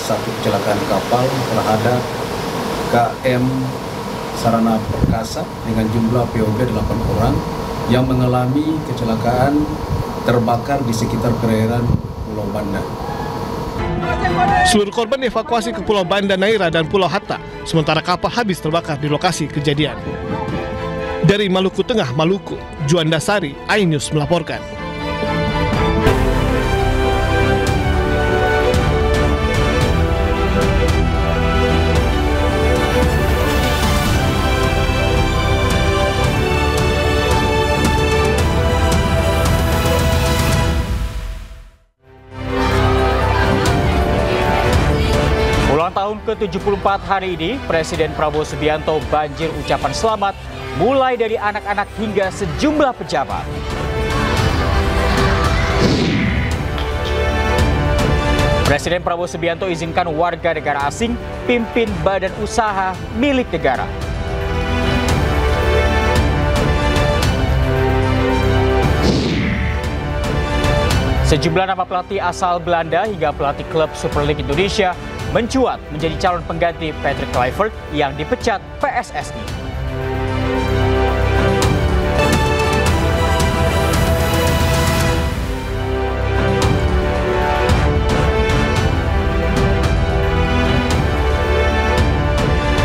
satu kecelakaan kapal terhadap KM Sarana Perkasa dengan jumlah POB 8 orang yang mengalami kecelakaan terbakar di sekitar perairan Pulau Banda. Seluruh korban dievakuasi ke Pulau Banda Naira dan Pulau Hatta, sementara kapal habis terbakar di lokasi kejadian. Dari Maluku Tengah, Maluku, Juanda Sari, iNews melaporkan. Tahun ke-74 hari ini, Presiden Prabowo Subianto banjir ucapan selamat mulai dari anak-anak hingga sejumlah pejabat. Presiden Prabowo Subianto izinkan warga negara asing pimpin badan usaha milik negara. Sejumlah nama pelatih asal Belanda hingga pelatih klub Super League Indonesia mencuat menjadi calon pengganti Patrick Kluivert yang dipecat PSSI.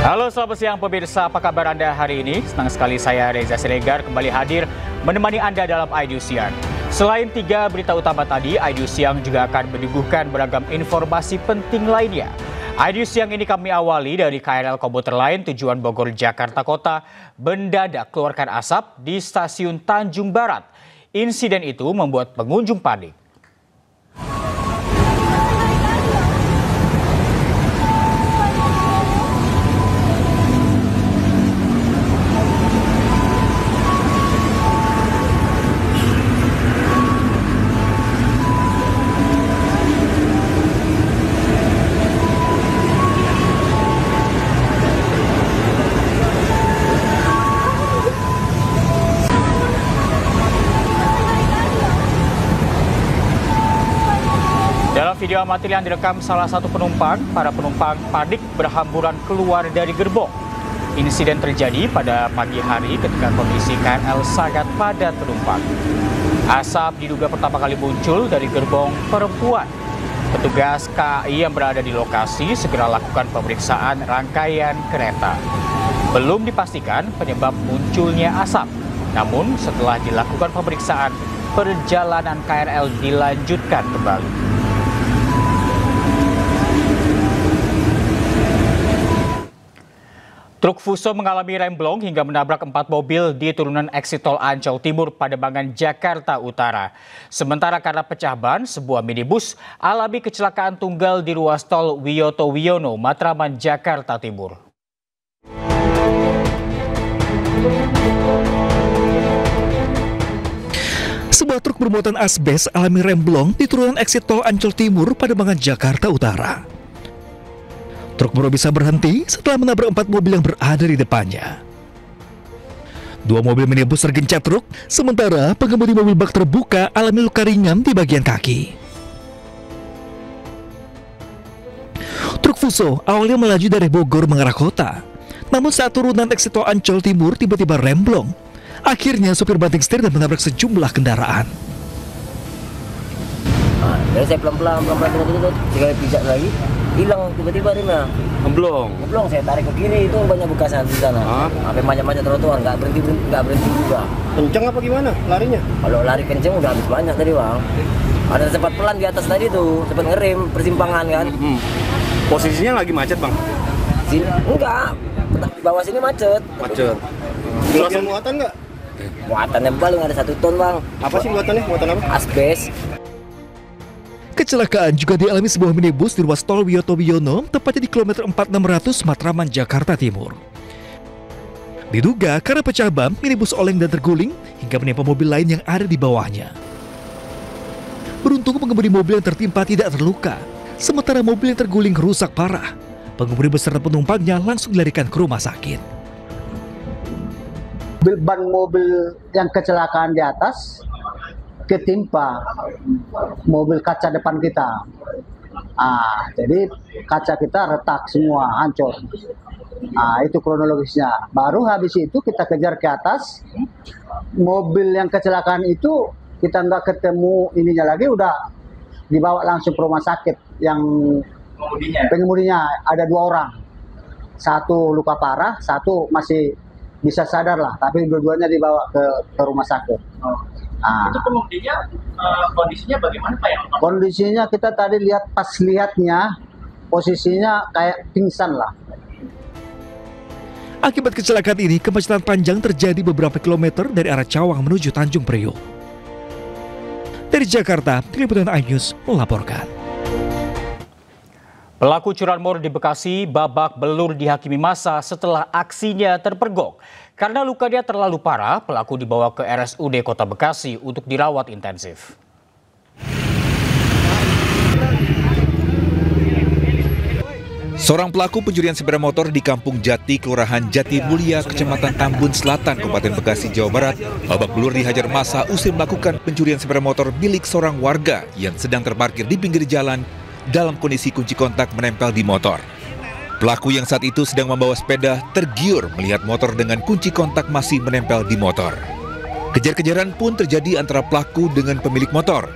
Halo selamat siang pemirsa, apa kabar Anda hari ini? Senang sekali saya Reza Siregar kembali hadir menemani Anda dalam iNews Siang. Selain 3 berita utama tadi, iNews Siang juga akan menyuguhkan beragam informasi penting lainnya. iNews Siang ini kami awali dari KRL komuter lain tujuan Bogor Jakarta Kota mendadak keluarkan asap di stasiun Tanjung Barat. Insiden itu membuat pengunjung panik. Video amatir yang direkam salah satu penumpang, para penumpang panik berhamburan keluar dari gerbong. Insiden terjadi pada pagi hari ketika kondisi KRL sangat padat penumpang. Asap diduga pertama kali muncul dari gerbong perempuan. Petugas KAI yang berada di lokasi segera lakukan pemeriksaan rangkaian kereta. Belum dipastikan penyebab munculnya asap. Namun setelah dilakukan pemeriksaan, perjalanan KRL dilanjutkan kembali. Truk Fuso mengalami remblong hingga menabrak 4 mobil di turunan eksit tol Ancol Timur, Pademangan, Jakarta Utara. Sementara karena pecah ban, sebuah minibus alami kecelakaan tunggal di ruas tol Wiyoto Wiono, Matraman, Jakarta Timur. Sebuah truk bermuatan asbes alami remblong di turunan eksit tol Ancol Timur, Pademangan, Jakarta Utara. Truk baru bisa berhenti setelah menabrak 4 mobil yang berada di depannya. 2 mobil minibus tergencet truk, sementara pengemudi mobil bak terbuka alami luka ringan di bagian kaki. Truk Fuso awalnya melaju dari Bogor mengarah kota, namun saat turunan eksit tol Ancol Timur tiba-tiba remblong. Akhirnya supir banting setir dan menabrak sejumlah kendaraan. Jadi saya pelan-pelan sekali pijak lagi, hilang tiba-tiba remnya. Ngeblong, saya tarik ke kiri, itu banyak bekasan di sana. Sampai macam-macam trotoar, nggak berhenti juga. Kenceng apa gimana larinya? Kalau lari kenceng udah habis banyak tadi bang. Ada sempat pelan di atas tadi tuh, sempat ngerem persimpangan kan. Posisinya lagi macet bang? Enggak, bawah sini macet. Macet. Langsung muatan nggak? Muatannya paling ada 1 ton bang. Apa sih muatannya? Muatan apa? Asbes. Kecelakaan juga dialami sebuah minibus di ruas tol Wiyoto Wiono, tepatnya di kilometer 4600 Matraman, Jakarta Timur. Diduga karena pecah ban, minibus oleng dan terguling hingga menimpa mobil lain yang ada di bawahnya. Beruntung pengemudi mobil yang tertimpa tidak terluka, sementara mobil yang terguling rusak parah. Pengemudi beserta penumpangnya langsung dilarikan ke rumah sakit. Ban mobil yang kecelakaan di atas ketimpa mobil kaca depan kita. Jadi kaca kita retak semua, hancur. Itu kronologisnya. Baru habis itu kita kejar ke atas. Mobil yang kecelakaan itu kita nggak ketemu ininya lagi, udah dibawa langsung ke rumah sakit. Yang pengemudinya ada 2 orang. Satu luka parah, satu masih bisa sadar lah, tapi dua-duanya dibawa ke rumah sakit. Itu pengemudinya kondisinya bagaimana Pak? Kondisinya kita tadi lihat, pas lihatnya posisinya kayak pingsan lah. Akibat kecelakaan ini, kemacetan panjang terjadi beberapa kilometer dari arah Cawang menuju Tanjung Priok. Dari Jakarta, Tim Liputan iNews melaporkan. Pelaku curanmor di Bekasi babak belur dihakimi massa setelah aksinya terpergok. Karena lukanya terlalu parah, pelaku dibawa ke RSUD Kota Bekasi untuk dirawat intensif. Seorang pelaku pencurian sepeda motor di Kampung Jati, Kelurahan Jati Mulia, Kecamatan Tambun Selatan, Kabupaten Bekasi, Jawa Barat, babak belur dihajar massa usai melakukan pencurian sepeda motor milik seorang warga yang sedang terparkir di pinggir jalan dalam kondisi kunci kontak menempel di motor. Pelaku yang saat itu sedang membawa sepeda tergiur melihat motor dengan kunci kontak masih menempel di motor. Kejar-kejaran pun terjadi antara pelaku dengan pemilik motor.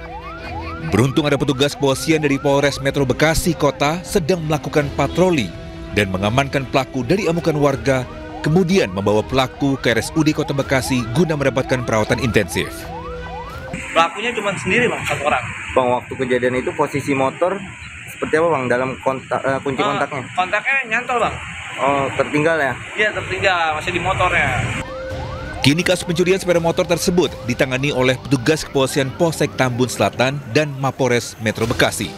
Beruntung ada petugas kepolisian dari Polres Metro Bekasi Kota sedang melakukan patroli dan mengamankan pelaku dari amukan warga, kemudian membawa pelaku ke RSUD Kota Bekasi guna mendapatkan perawatan intensif. Pelakunya cuma sendiri Bang, 1 orang. Bang, waktu kejadian itu posisi motor seperti apa Bang dalam kunci kontaknya? Kontaknya nyantol Bang. Oh, tertinggal ya? Iya, tertinggal, masih di motornya. Kini kasus pencurian sepeda motor tersebut ditangani oleh petugas kepolisian Polsek Tambun Selatan dan Mapores Metro Bekasi.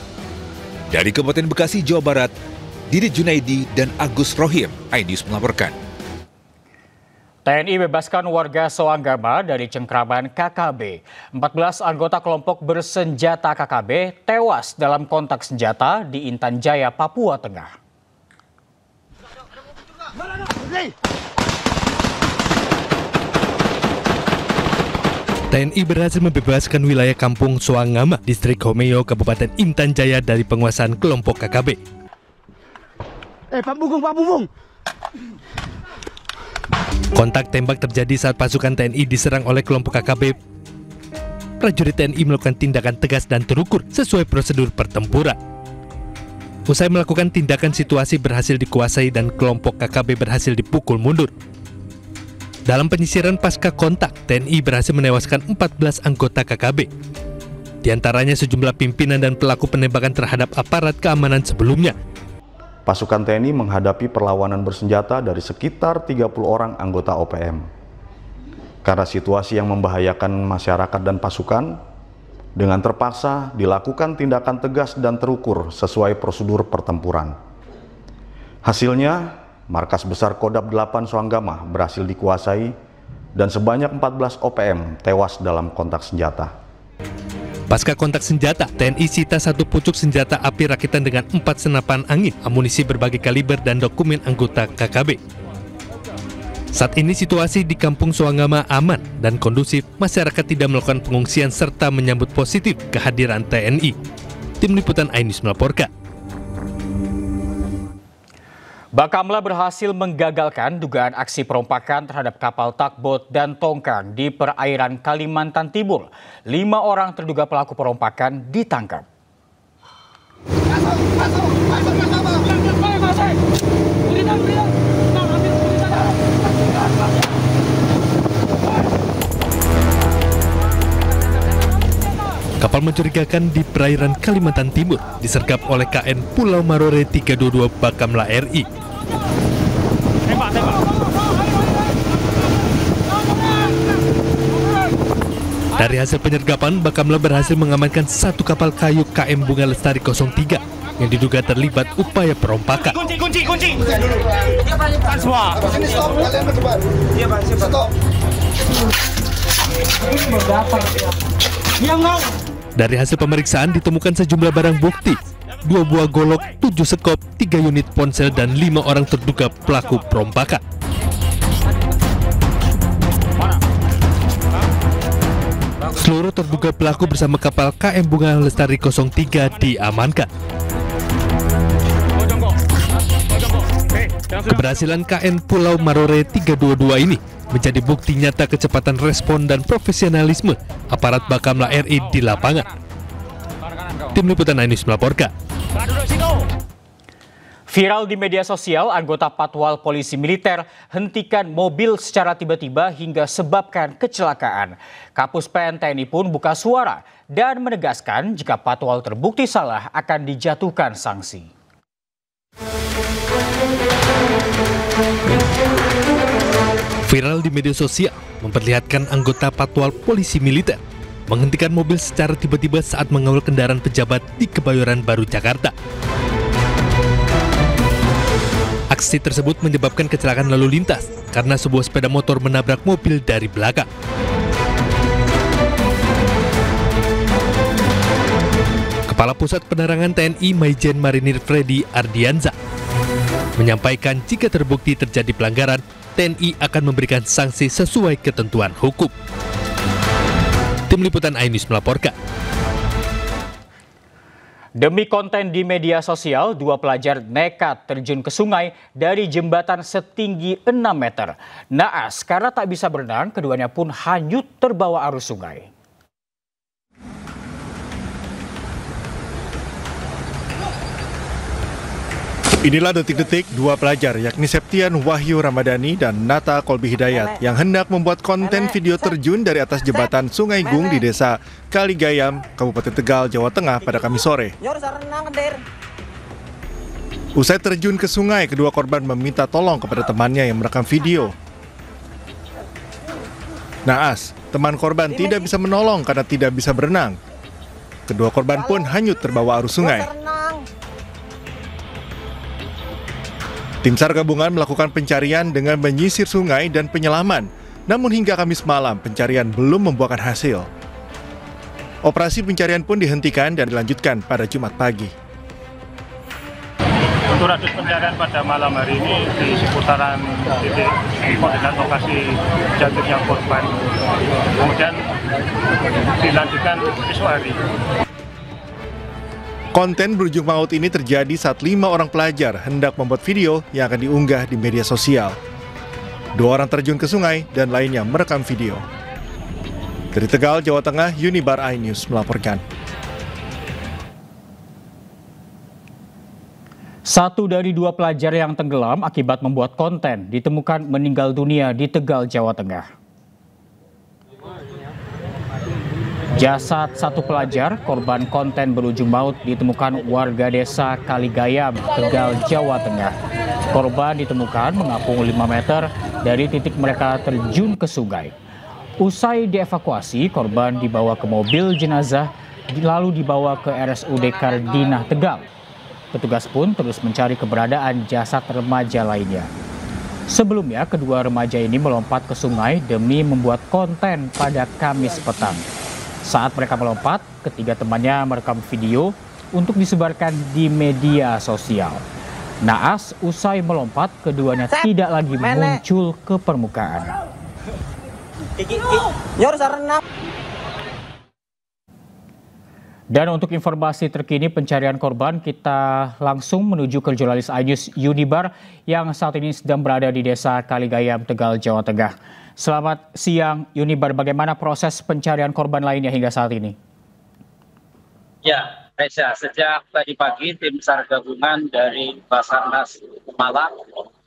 Dari Kabupaten Bekasi, Jawa Barat, Didit Junaidi dan Agus Rohim, iNews melaporkan. TNI bebaskan warga Soanggama dari cengkraman KKB. 14 anggota kelompok bersenjata KKB tewas dalam kontak senjata di Intan Jaya, Papua Tengah. TNI berhasil membebaskan wilayah Kampung Soanggama, Distrik Homeo, Kabupaten Intan Jaya dari penguasaan kelompok KKB. Pak Bubung. Kontak tembak terjadi saat pasukan TNI diserang oleh kelompok KKB. Prajurit TNI melakukan tindakan tegas dan terukur sesuai prosedur pertempuran. Usai melakukan tindakan, situasi berhasil dikuasai dan kelompok KKB berhasil dipukul mundur. Dalam penyisiran pasca kontak, TNI berhasil menewaskan 14 anggota KKB. Di antaranya sejumlah pimpinan dan pelaku penembakan terhadap aparat keamanan sebelumnya. Pasukan TNI menghadapi perlawanan bersenjata dari sekitar 30 orang anggota OPM. Karena situasi yang membahayakan masyarakat dan pasukan, dengan terpaksa dilakukan tindakan tegas dan terukur sesuai prosedur pertempuran. Hasilnya, markas besar Kodam 8 Soanggama berhasil dikuasai dan sebanyak 14 OPM tewas dalam kontak senjata. Pasca kontak senjata, TNI sita 1 pucuk senjata api rakitan dengan 4 senapan angin, amunisi berbagai kaliber dan dokumen anggota KKB. Saat ini situasi di Kampung Soanggama aman dan kondusif, masyarakat tidak melakukan pengungsian serta menyambut positif kehadiran TNI. Tim Liputan iNews melaporkan. Bakamla berhasil menggagalkan dugaan aksi perompakan terhadap kapal takbot dan tongkang di perairan Kalimantan Timur. 5 orang terduga pelaku perompakan ditangkap. Kapal mencurigakan di perairan Kalimantan Timur disergap oleh KN Pulau Marore 322 Bakamla RI. Dari hasil penyergapan, Bakamla berhasil mengamankan 1 kapal kayu KM Bunga Lestari 03 yang diduga terlibat upaya perompakan. Kunci. Semua. Sini stop, kalian berdebat. Iya, Pak, stop. Dari hasil pemeriksaan ditemukan sejumlah barang bukti, 2 buah golok, 7 sekop, 3 unit ponsel, dan 5 orang terduga pelaku perompakan. Seluruh terduga pelaku bersama kapal KM Bunga Lestari 03 diamankan. Keberhasilan KN Pulau Marore 322 ini menjadi bukti nyata kecepatan respon dan profesionalisme aparat Bakamla RI di lapangan. Tim Liputan iNews melaporkan. Viral di media sosial, anggota Patwal Polisi Militer hentikan mobil secara tiba-tiba hingga sebabkan kecelakaan. Kapus PN TNI pun buka suara dan menegaskan jika Patwal terbukti salah akan dijatuhkan sanksi. Viral di media sosial memperlihatkan anggota Patwal Polisi Militer menghentikan mobil secara tiba-tiba saat mengawal kendaraan pejabat di Kebayoran Baru, Jakarta. Aksi tersebut menyebabkan kecelakaan lalu lintas karena sebuah sepeda motor menabrak mobil dari belakang. Kepala Pusat Penerangan TNI Maijen Marinir Freddy Ardianza menyampaikan jika terbukti terjadi pelanggaran, TNI akan memberikan sanksi sesuai ketentuan hukum. Tim Liputan iNews melaporkan. Demi konten di media sosial, 2 pelajar nekat terjun ke sungai dari jembatan setinggi 6 meter. Naas, karena tak bisa berenang, keduanya pun hanyut terbawa arus sungai. Inilah detik-detik 2 pelajar yakni Septian Wahyu Ramadhani dan Nata Kolbi Hidayat yang hendak membuat konten video terjun dari atas jembatan Sungai Gung di Desa Kaligayam, Kabupaten Tegal, Jawa Tengah pada Kamis sore. Usai terjun ke sungai, kedua korban meminta tolong kepada temannya yang merekam video. Naas, teman korban tidak bisa menolong karena tidak bisa berenang. Kedua korban pun hanyut terbawa arus sungai. Tim SAR gabungan melakukan pencarian dengan menyisir sungai dan penyelaman, namun hingga Kamis malam pencarian belum membuahkan hasil. Operasi pencarian pun dihentikan dan dilanjutkan pada Jumat pagi. Untuk radius pencarian pada malam hari ini di seputaran titik koordinat lokasi jatuhnya korban, kemudian dilanjutkan esok hari. Konten berujung maut ini terjadi saat 5 orang pelajar hendak membuat video yang akan diunggah di media sosial. 2 orang terjun ke sungai dan lainnya merekam video. Dari Tegal, Jawa Tengah, Unibar iNews melaporkan. 1 dari 2 pelajar yang tenggelam akibat membuat konten ditemukan meninggal dunia di Tegal, Jawa Tengah. Jasad 1 pelajar korban konten berujung maut ditemukan warga desa Kaligayam, Tegal, Jawa Tengah. Korban ditemukan mengapung 5 meter dari titik mereka terjun ke sungai. Usai dievakuasi, korban dibawa ke mobil jenazah lalu dibawa ke RSUD Kardinah, Tegal. Petugas pun terus mencari keberadaan jasad remaja lainnya. Sebelumnya, kedua remaja ini melompat ke sungai demi membuat konten pada Kamis petang. Saat mereka melompat, ketiga temannya merekam video untuk disebarkan di media sosial. Naas, usai melompat, keduanya tidak lagi muncul ke permukaan. Dan untuk informasi terkini pencarian korban, kita langsung menuju ke jurnalis iNews Unibar yang saat ini sedang berada di Desa Kaligayam, Tegal, Jawa Tengah. Selamat siang Unibar, bagaimana proses pencarian korban lainnya hingga saat ini? Ya, Reza, sejak tadi pagi tim SAR gabungan dari Basarnas Malang,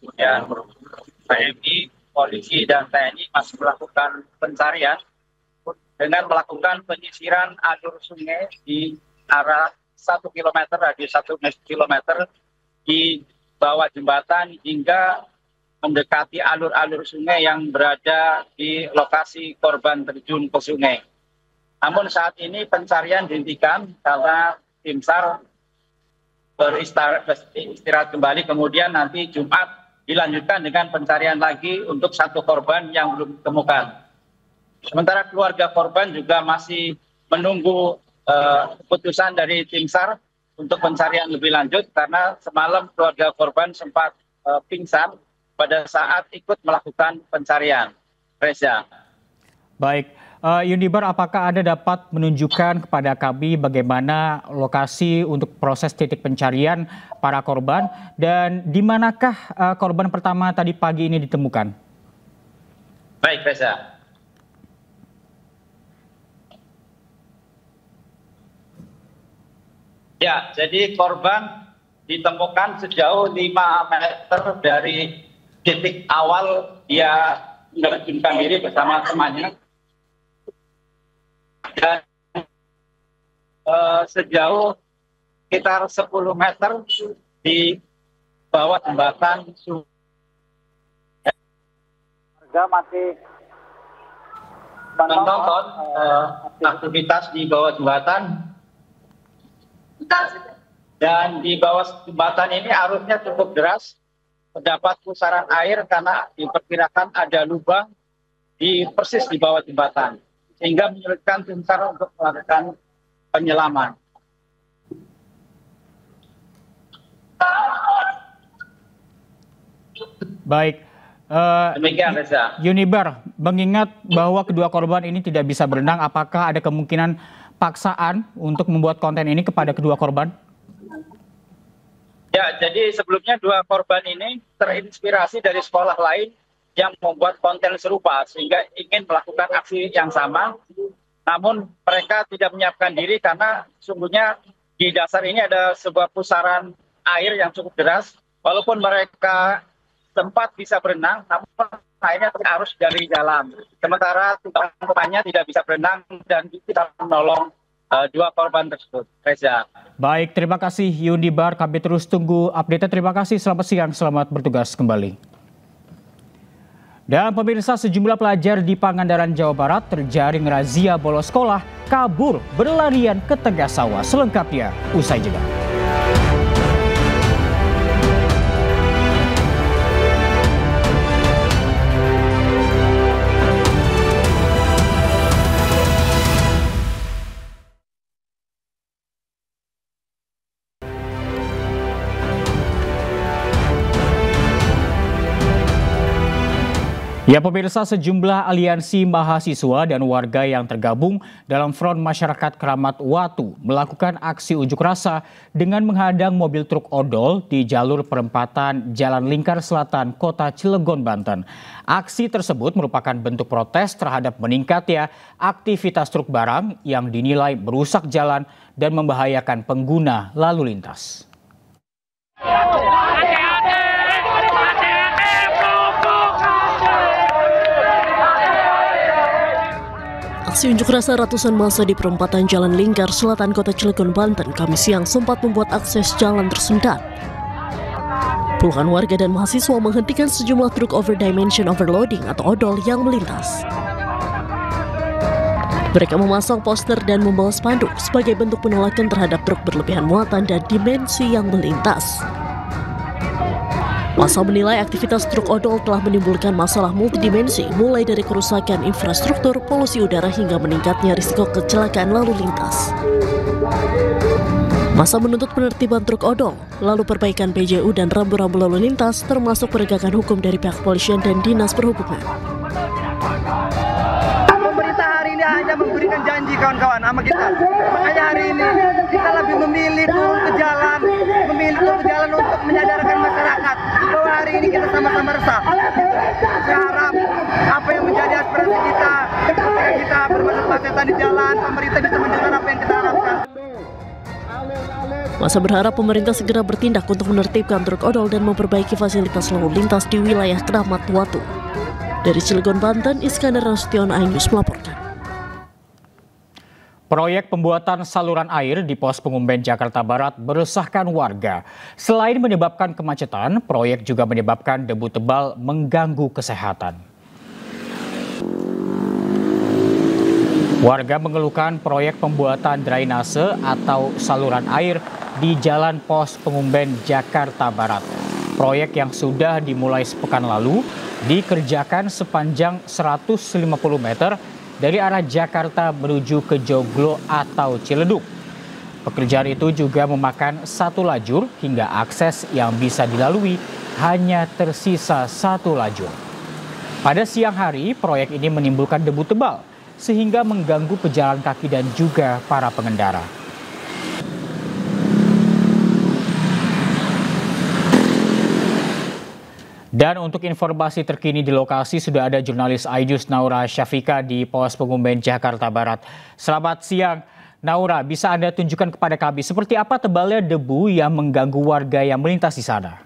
kemudian PMI, polisi dan TNI masih melakukan pencarian dengan melakukan penyisiran alur sungai di arah 1 km, radius 1 km di bawah jembatan hingga mendekati alur-alur sungai yang berada di lokasi korban terjun ke sungai. Namun saat ini pencarian dihentikan karena tim SAR beristirahat kembali, kemudian nanti Jumat dilanjutkan dengan pencarian lagi untuk 1 korban yang belum ditemukan. Sementara keluarga korban juga masih menunggu keputusan dari tim SAR untuk pencarian lebih lanjut karena semalam keluarga korban sempat pingsan pada saat ikut melakukan pencarian. Reza. Baik, Yunibar, apakah Anda dapat menunjukkan kepada kami bagaimana lokasi untuk proses titik pencarian para korban dan di manakah korban pertama tadi pagi ini ditemukan? Baik, Reza. Ya, jadi korban ditemukan sejauh 5 meter dari titik awal dia menerjunkan diri bersama temannya. Dan sejauh sekitar 10 meter di bawah jembatan. Warga masih menonton aktivitas di bawah jembatan. Dan di bawah jembatan ini arusnya cukup deras, terdapat pusaran air karena diperkirakan ada lubang persis di bawah jembatan, sehingga menyulitkan tim SAR untuk melakukan penyelaman. Baik. Demikian, Reza. Yunibar, mengingat bahwa kedua korban ini tidak bisa berenang, apakah ada kemungkinan paksaan untuk membuat konten ini kepada kedua korban? Ya, jadi sebelumnya 2 korban ini terinspirasi dari sekolah lain yang membuat konten serupa sehingga ingin melakukan aksi yang sama. Namun mereka tidak menyiapkan diri karena sungguhnya di dasar ini ada sebuah pusaran air yang cukup deras. Walaupun mereka sempat bisa berenang, namun airnya terarus dari dalam. Sementara temannya tidak bisa berenang dan kita menolong 2 korban tersebut. Reza. Baik, terima kasih Yunibar. Kami terus tunggu update. Terima kasih. Selamat siang, selamat bertugas kembali. Dan pemirsa, sejumlah pelajar di Pangandaran, Jawa Barat terjaring razia bolos sekolah, kabur berlarian ke tengah sawah. Selengkapnya usai jeda. Ya pemirsa, sejumlah aliansi mahasiswa dan warga yang tergabung dalam Front Masyarakat Keramat Watu melakukan aksi unjuk rasa dengan menghadang mobil truk odol di jalur perempatan Jalan Lingkar Selatan, Kota Cilegon, Banten. Aksi tersebut merupakan bentuk protes terhadap meningkatnya aktivitas truk barang yang dinilai merusak jalan dan membahayakan pengguna lalu lintas. Aksi unjuk rasa ratusan massa di perempatan Jalan Lingkar Selatan, Kota Cilegon, Banten, Kamis siang sempat membuat akses jalan tersendat. Puluhan warga dan mahasiswa menghentikan sejumlah truk overdimension overloading atau odol yang melintas. Mereka memasang poster dan membawa spanduk sebagai bentuk penolakan terhadap truk berlebihan muatan dan dimensi yang melintas. Massa menilai aktivitas truk odol telah menimbulkan masalah multidimensi, mulai dari kerusakan infrastruktur, polusi udara, hingga meningkatnya risiko kecelakaan lalu lintas. Massa menuntut penertiban truk odol, lalu perbaikan PJU dan rambu-rambu lalu lintas, termasuk penegakan hukum dari pihak kepolisian dan dinas perhubungan. Pemerintah hari ini hanya memberikan janji kawan-kawan sama kita. Makanya hari ini kita lebih memilih turun ke jalan untuk menyadarkan masyarakat bahwa hari ini kita sama-sama resah. Saya harap apa yang menjadi aspirasi kita, supaya kita bermacet-macetan di jalan, pemerintah bisa mendengar apa yang kita harapkan. Massa berharap pemerintah segera bertindak untuk menertibkan truk odol dan memperbaiki fasilitas lalu lintas di wilayah Keramat Watu. Dari Cilegon, Banten, Iskandar Nasution, iNews melaporkan. Proyek pembuatan saluran air di Pos Pengumben Jakarta Barat meresahkan warga. Selain menyebabkan kemacetan, proyek juga menyebabkan debu tebal mengganggu kesehatan. Warga mengeluhkan proyek pembuatan drainase atau saluran air di Jalan Pos Pengumben Jakarta Barat. Proyek yang sudah dimulai sepekan lalu dikerjakan sepanjang 150 meter dari arah Jakarta menuju ke Joglo atau Ciledug. Pekerjaan itu juga memakan 1 lajur hingga akses yang bisa dilalui hanya tersisa 1 lajur. Pada siang hari, proyek ini menimbulkan debu tebal sehingga mengganggu pejalan kaki dan juga para pengendara. Dan untuk informasi terkini di lokasi sudah ada jurnalis iNews Naura Syafika di Pos Pengumben Jakarta Barat. Selamat siang Naura, bisa Anda tunjukkan kepada kami seperti apa tebalnya debu yang mengganggu warga yang melintas di sana?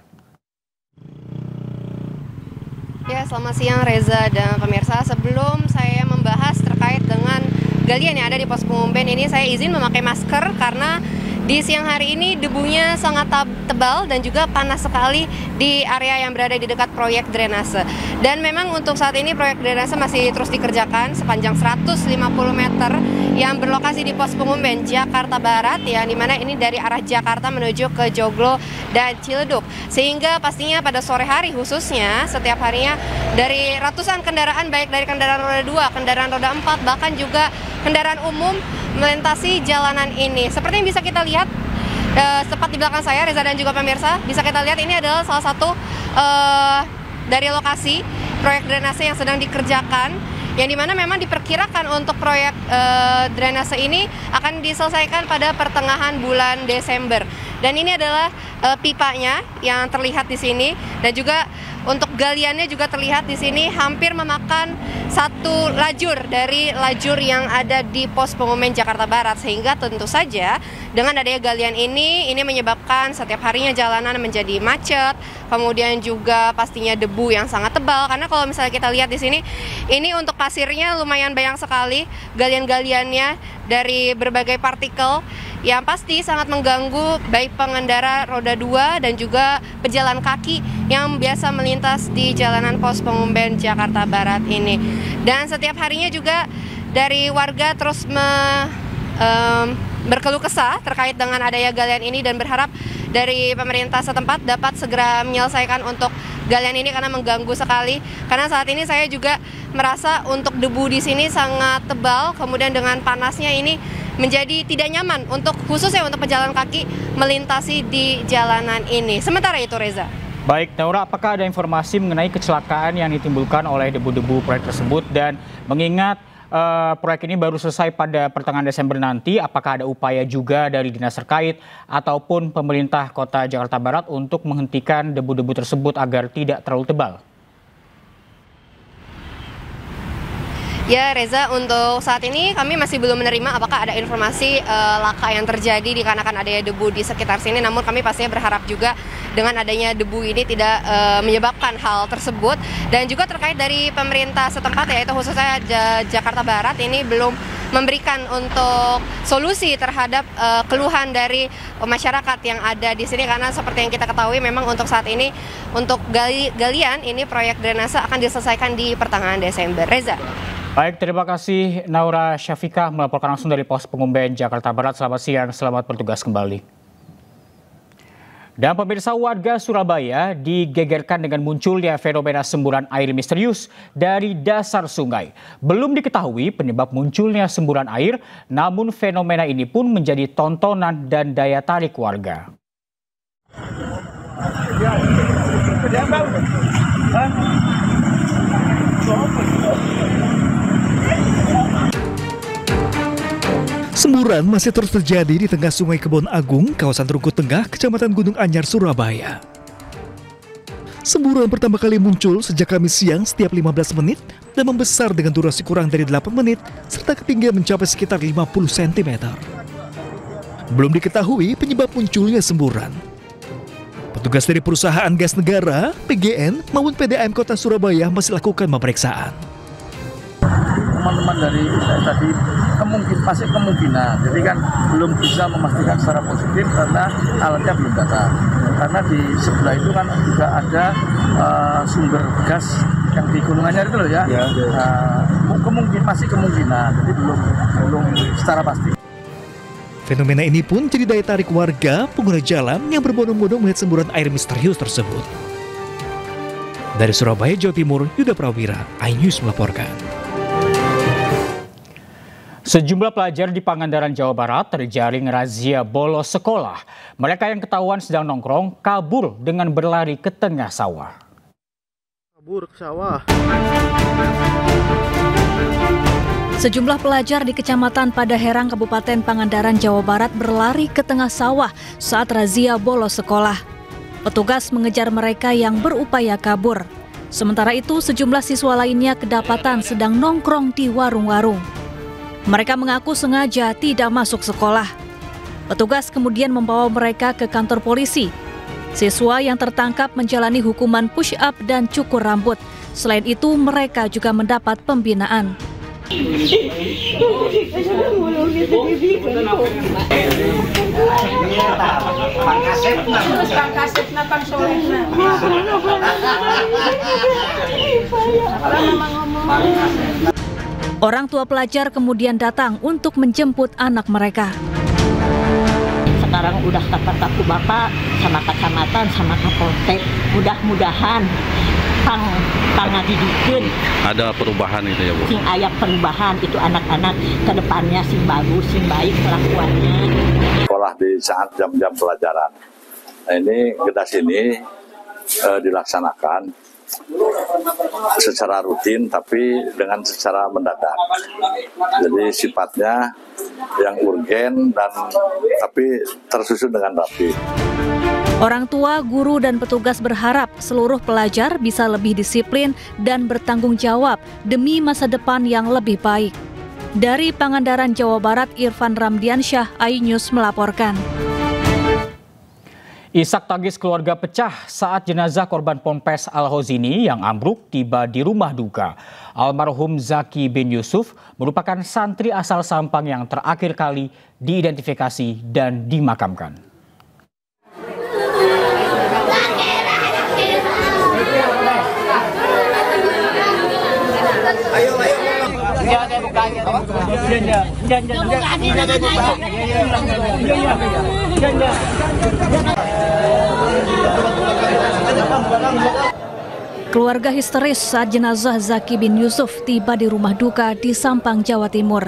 Ya, selamat siang Reza dan pemirsa. Sebelum saya membahas terkait dengan galian yang ada di Pos Pengumben ini, saya izin memakai masker karena di siang hari ini debunya sangat tebal dan juga panas sekali di area yang berada di dekat proyek drainase. Dan memang untuk saat ini proyek drainase masih terus dikerjakan sepanjang 150 meter yang berlokasi di Pos Pengumben Jakarta Barat, ya, di mana ini dari arah Jakarta menuju ke Joglo dan Ciledug. Sehingga pastinya pada sore hari khususnya setiap harinya dari ratusan kendaraan, baik dari kendaraan roda 2, kendaraan roda 4, bahkan juga kendaraan umum melintasi jalanan ini. Seperti yang bisa kita lihat tepat di belakang saya, Reza dan juga pemirsa, bisa kita lihat ini adalah salah satu dari lokasi proyek drainase yang sedang dikerjakan, yang dimana memang diperkirakan untuk proyek drainase ini akan diselesaikan pada pertengahan bulan Desember. Dan ini adalah pipanya yang terlihat di sini, dan juga untuk galiannya juga terlihat di sini hampir memakan satu lajur dari lajur yang ada di Pos Pengumben Jakarta Barat, sehingga tentu saja dengan adanya galian ini menyebabkan setiap harinya jalanan menjadi macet, kemudian juga pastinya debu yang sangat tebal. Karena kalau misalnya kita lihat di sini, ini untuk pasirnya lumayan banyak sekali galian-galiannya dari berbagai partikel yang pasti sangat mengganggu baik pengendara roda 2 dan juga pejalan kaki yang biasa melintas di jalanan Pos Pengumben Jakarta Barat ini. Dan setiap harinya juga dari warga terus berkeluh kesah terkait dengan adanya galian ini dan berharap dari pemerintah setempat dapat segera menyelesaikan untuk galian ini karena mengganggu sekali. Karena saat ini saya juga merasa untuk debu di sini sangat tebal, kemudian dengan panasnya ini menjadi tidak nyaman untuk khususnya untuk pejalan kaki melintasi di jalanan ini. Sementara itu, Reza. Baik, Naura, apakah ada informasi mengenai kecelakaan yang ditimbulkan oleh debu-debu proyek tersebut? Dan mengingat proyek ini baru selesai pada pertengahan Desember nanti, apakah ada upaya juga dari dinas terkait ataupun pemerintah Kota Jakarta Barat untuk menghentikan debu-debu tersebut agar tidak terlalu tebal? Ya, Reza, untuk saat ini kami masih belum menerima apakah ada informasi laka yang terjadi dikarenakan adanya debu di sekitar sini. Namun kami pastinya berharap juga dengan adanya debu ini tidak menyebabkan hal tersebut. Dan juga terkait dari pemerintah setempat, yaitu khususnya Jakarta Barat, ini belum memberikan untuk solusi terhadap keluhan dari masyarakat yang ada di sini. Karena seperti yang kita ketahui memang untuk saat ini untuk galian ini proyek drainase akan diselesaikan di pertengahan Desember. Reza. Baik, terima kasih Naura Syafika melaporkan langsung dari Pos Pengumben Jakarta Barat. Selamat siang, selamat bertugas kembali. Dan pemirsa, warga Surabaya digegerkan dengan munculnya fenomena semburan air misterius dari dasar sungai. Belum diketahui penyebab munculnya semburan air, namun fenomena ini pun menjadi tontonan dan daya tarik warga. Semburan masih terus terjadi di tengah Sungai Kebon Agung, kawasan Rungkut Tengah, Kecamatan Gunung Anyar, Surabaya. Semburan pertama kali muncul sejak Kamis siang setiap 15 menit dan membesar dengan durasi kurang dari 8 menit serta ketinggian mencapai sekitar 50 cm. Belum diketahui penyebab munculnya semburan. Petugas dari perusahaan gas negara, PGN, maupun PDAM Kota Surabaya masih lakukan pemeriksaan. Teman-teman dari tadi masih kemungkinan, jadi kan belum bisa memastikan secara positif karena alatnya belum datang. Karena di sebelah itu kan juga ada sumber gas yang di Gunung Anyar itu loh ya. Masih kemungkinan, jadi belum secara pasti. Fenomena ini pun jadi daya tarik warga pengguna jalan yang berbondong-bondong melihat semburan air misterius tersebut. Dari Surabaya, Jawa Timur, Yuda Prawira, iNews melaporkan. Sejumlah pelajar di Pangandaran, Jawa Barat terjaring razia bolos sekolah. Mereka yang ketahuan sedang nongkrong kabur dengan berlari ke tengah sawah. Sejumlah pelajar di Kecamatan Padaherang, Kabupaten Pangandaran, Jawa Barat berlari ke tengah sawah saat razia bolos sekolah. Petugas mengejar mereka yang berupaya kabur. Sementara itu, sejumlah siswa lainnya kedapatan sedang nongkrong di warung-warung. Mereka mengaku sengaja tidak masuk sekolah. Petugas kemudian membawa mereka ke kantor polisi. Siswa yang tertangkap menjalani hukuman push-up dan cukur rambut. Selain itu, mereka juga mendapat pembinaan. Orang tua pelajar kemudian datang untuk menjemput anak mereka. Sekarang udah kata-kata Bapak sama kecamatan sama Kapolsek, mudah-mudahan tangga didikin. Ada perubahan itu ya Bu? Sing aya perubahan itu anak-anak ke depannya sing bagus, sing baik kelakuannya. Sekolah di saat jam-jam pelajaran. Nah, ini gedas ini dilaksanakan secara rutin tapi dengan secara mendadak. Jadi sifatnya yang urgen dan tapi tersusun dengan rapi. Orang tua, guru, dan petugas berharap seluruh pelajar bisa lebih disiplin dan bertanggung jawab demi masa depan yang lebih baik. Dari Pangandaran, Jawa Barat, Irfan Ramdiansyah, iNews melaporkan. Isak tangis keluarga pecah saat jenazah korban Ponpes Al-Hozini yang ambruk tiba di rumah duka. Almarhum Zaki bin Yusuf merupakan santri asal Sampang yang terakhir kali diidentifikasi dan dimakamkan. Keluarga histeris saat jenazah Zaki bin Yusuf tiba di rumah duka di Sampang, Jawa Timur.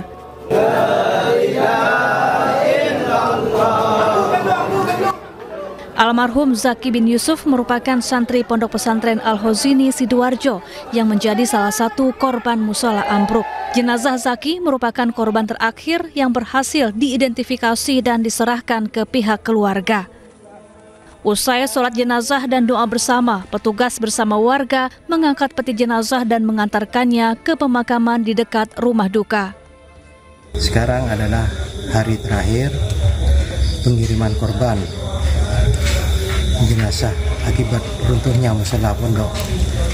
Almarhum Zaki bin Yusuf merupakan santri Pondok Pesantren Al-Hozini Sidoarjo yang menjadi salah satu korban musola ambruk. Jenazah Zaki merupakan korban terakhir yang berhasil diidentifikasi dan diserahkan ke pihak keluarga. Usai sholat jenazah dan doa bersama, petugas bersama warga mengangkat peti jenazah dan mengantarkannya ke pemakaman di dekat rumah duka. Sekarang adalah hari terakhir pengiriman korban jenazah akibat runtuhnya musola Pondok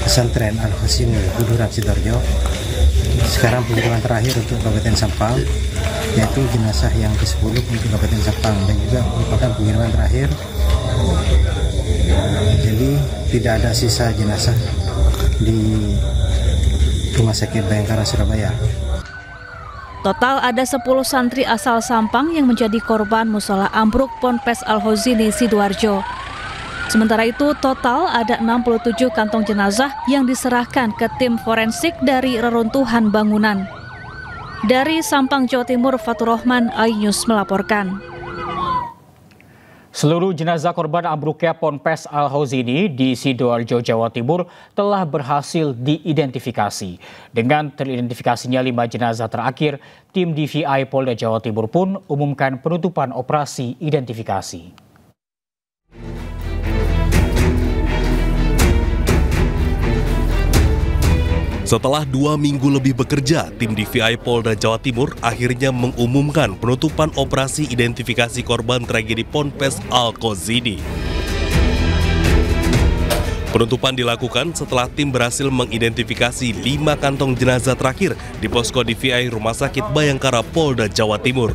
Pesantren Al-Hozini Buduran Sidoarjo. Sekarang pengiriman terakhir untuk Kabupaten Sampang, yaitu jenazah yang ke-10 untuk Kabupaten Sampang dan juga merupakan pengiriman terakhir. Jadi tidak ada sisa jenazah di Rumah Sakit Bayangkara Surabaya. Total ada 10 santri asal Sampang yang menjadi korban musola ambruk Ponpes Al-Hozini Sidoarjo. Sementara itu, total ada 67 kantong jenazah yang diserahkan ke tim forensik dari reruntuhan bangunan. Dari Sampang, Jawa Timur, Fatur Rahman, iNews melaporkan. Seluruh jenazah korban ambruknya Ponpes Al-Hozini di Sidoarjo, Jawa Timur telah berhasil diidentifikasi. Dengan teridentifikasinya 5 jenazah terakhir, tim DVI Polda Jawa Timur pun umumkan penutupan operasi identifikasi. Setelah 2 minggu lebih bekerja, tim DVI Polda Jawa Timur akhirnya mengumumkan penutupan operasi identifikasi korban tragedi Ponpes Al-Hozini. Penutupan dilakukan setelah tim berhasil mengidentifikasi 5 kantong jenazah terakhir di posko DVI Rumah Sakit Bayangkara Polda Jawa Timur.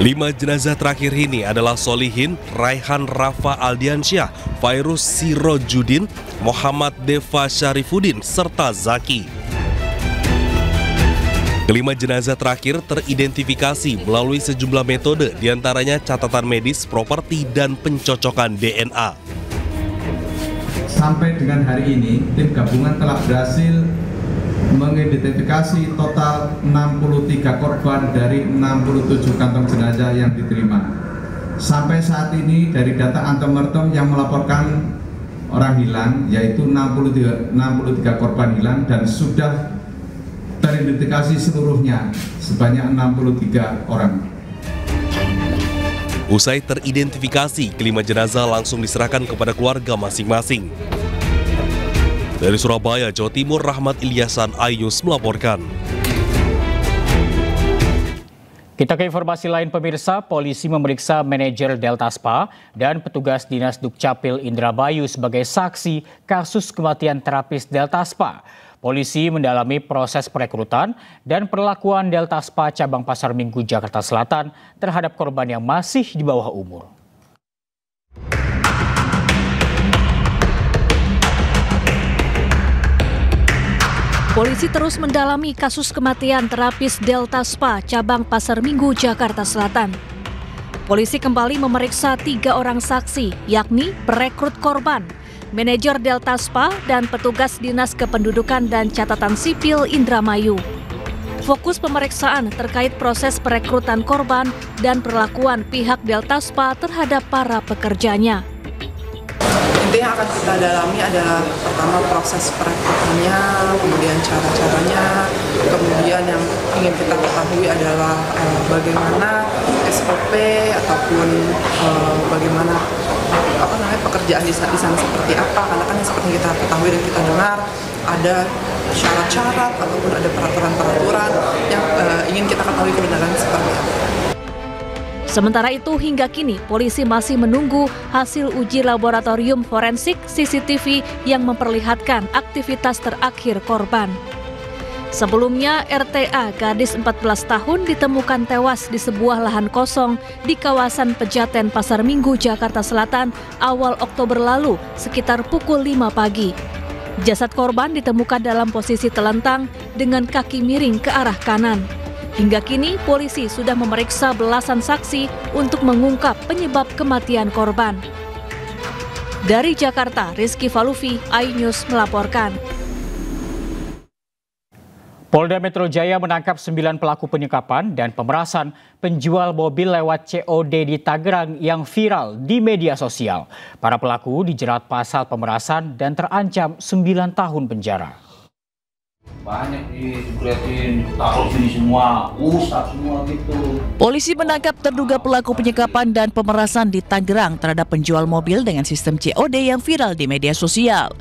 5 jenazah terakhir ini adalah Solihin, Raihan Rafa Aldiansyah, Fairuz Sirojudin, Muhammad Deva Syarifuddin, serta Zaki. Kelima jenazah terakhir teridentifikasi melalui sejumlah metode, diantaranya catatan medis, properti, dan pencocokan DNA. Sampai dengan hari ini, tim gabungan telah berhasil mengidentifikasi total 63 korban dari 67 kantong jenazah yang diterima. Sampai saat ini dari data antemortem yang melaporkan orang hilang yaitu 63 korban hilang dan sudah teridentifikasi seluruhnya sebanyak 63 orang. Usai teridentifikasi, kelima jenazah langsung diserahkan kepada keluarga masing-masing. Dari Surabaya, Jawa Timur, Rahmat Ilyasan, iNews melaporkan. Kita ke informasi lain pemirsa, polisi memeriksa manajer Delta Spa dan petugas Dinas Dukcapil Indramayu sebagai saksi kasus kematian terapis Delta Spa. Polisi mendalami proses perekrutan dan perlakuan Delta Spa cabang Pasar Minggu Jakarta Selatan terhadap korban yang masih di bawah umur. Polisi terus mendalami kasus kematian terapis Delta Spa cabang Pasar Minggu Jakarta Selatan. Polisi kembali memeriksa 3 orang saksi, yakni perekrut korban, manajer Delta Spa, dan petugas Dinas Kependudukan dan Catatan Sipil Indramayu. Fokus pemeriksaan terkait proses perekrutan korban dan perlakuan pihak Delta Spa terhadap para pekerjanya. Inti yang akan kita dalami adalah pertama proses perekrutannya, kemudian cara-caranya, kemudian yang ingin kita ketahui adalah bagaimana SOP ataupun bagaimana pekerjaan di sana seperti apa, karena kan seperti kita ketahui dan kita dengar ada syarat-syarat ataupun ada peraturan-peraturan yang ingin kita ketahui kebenaran seperti apa. Sementara itu hingga kini polisi masih menunggu hasil uji laboratorium forensik CCTV yang memperlihatkan aktivitas terakhir korban. Sebelumnya, RTA gadis 14 tahun ditemukan tewas di sebuah lahan kosong di kawasan Pejaten Pasar Minggu, Jakarta Selatan awal Oktober lalu sekitar pukul 5 pagi. Jasad korban ditemukan dalam posisi telentang dengan kaki miring ke arah kanan. Hingga kini, polisi sudah memeriksa belasan saksi untuk mengungkap penyebab kematian korban. Dari Jakarta, Rizky Falufi, iNews melaporkan. Polda Metro Jaya menangkap 9 pelaku penyekapan dan pemerasan penjual mobil lewat COD di Tangerang yang viral di media sosial. Para pelaku dijerat pasal pemerasan dan terancam 9 tahun penjara. Banyak dibretin, taruh sini semua, usap semua gitu. Polisi menangkap terduga pelaku penyekapan dan pemerasan di Tangerang terhadap penjual mobil dengan sistem COD yang viral di media sosial.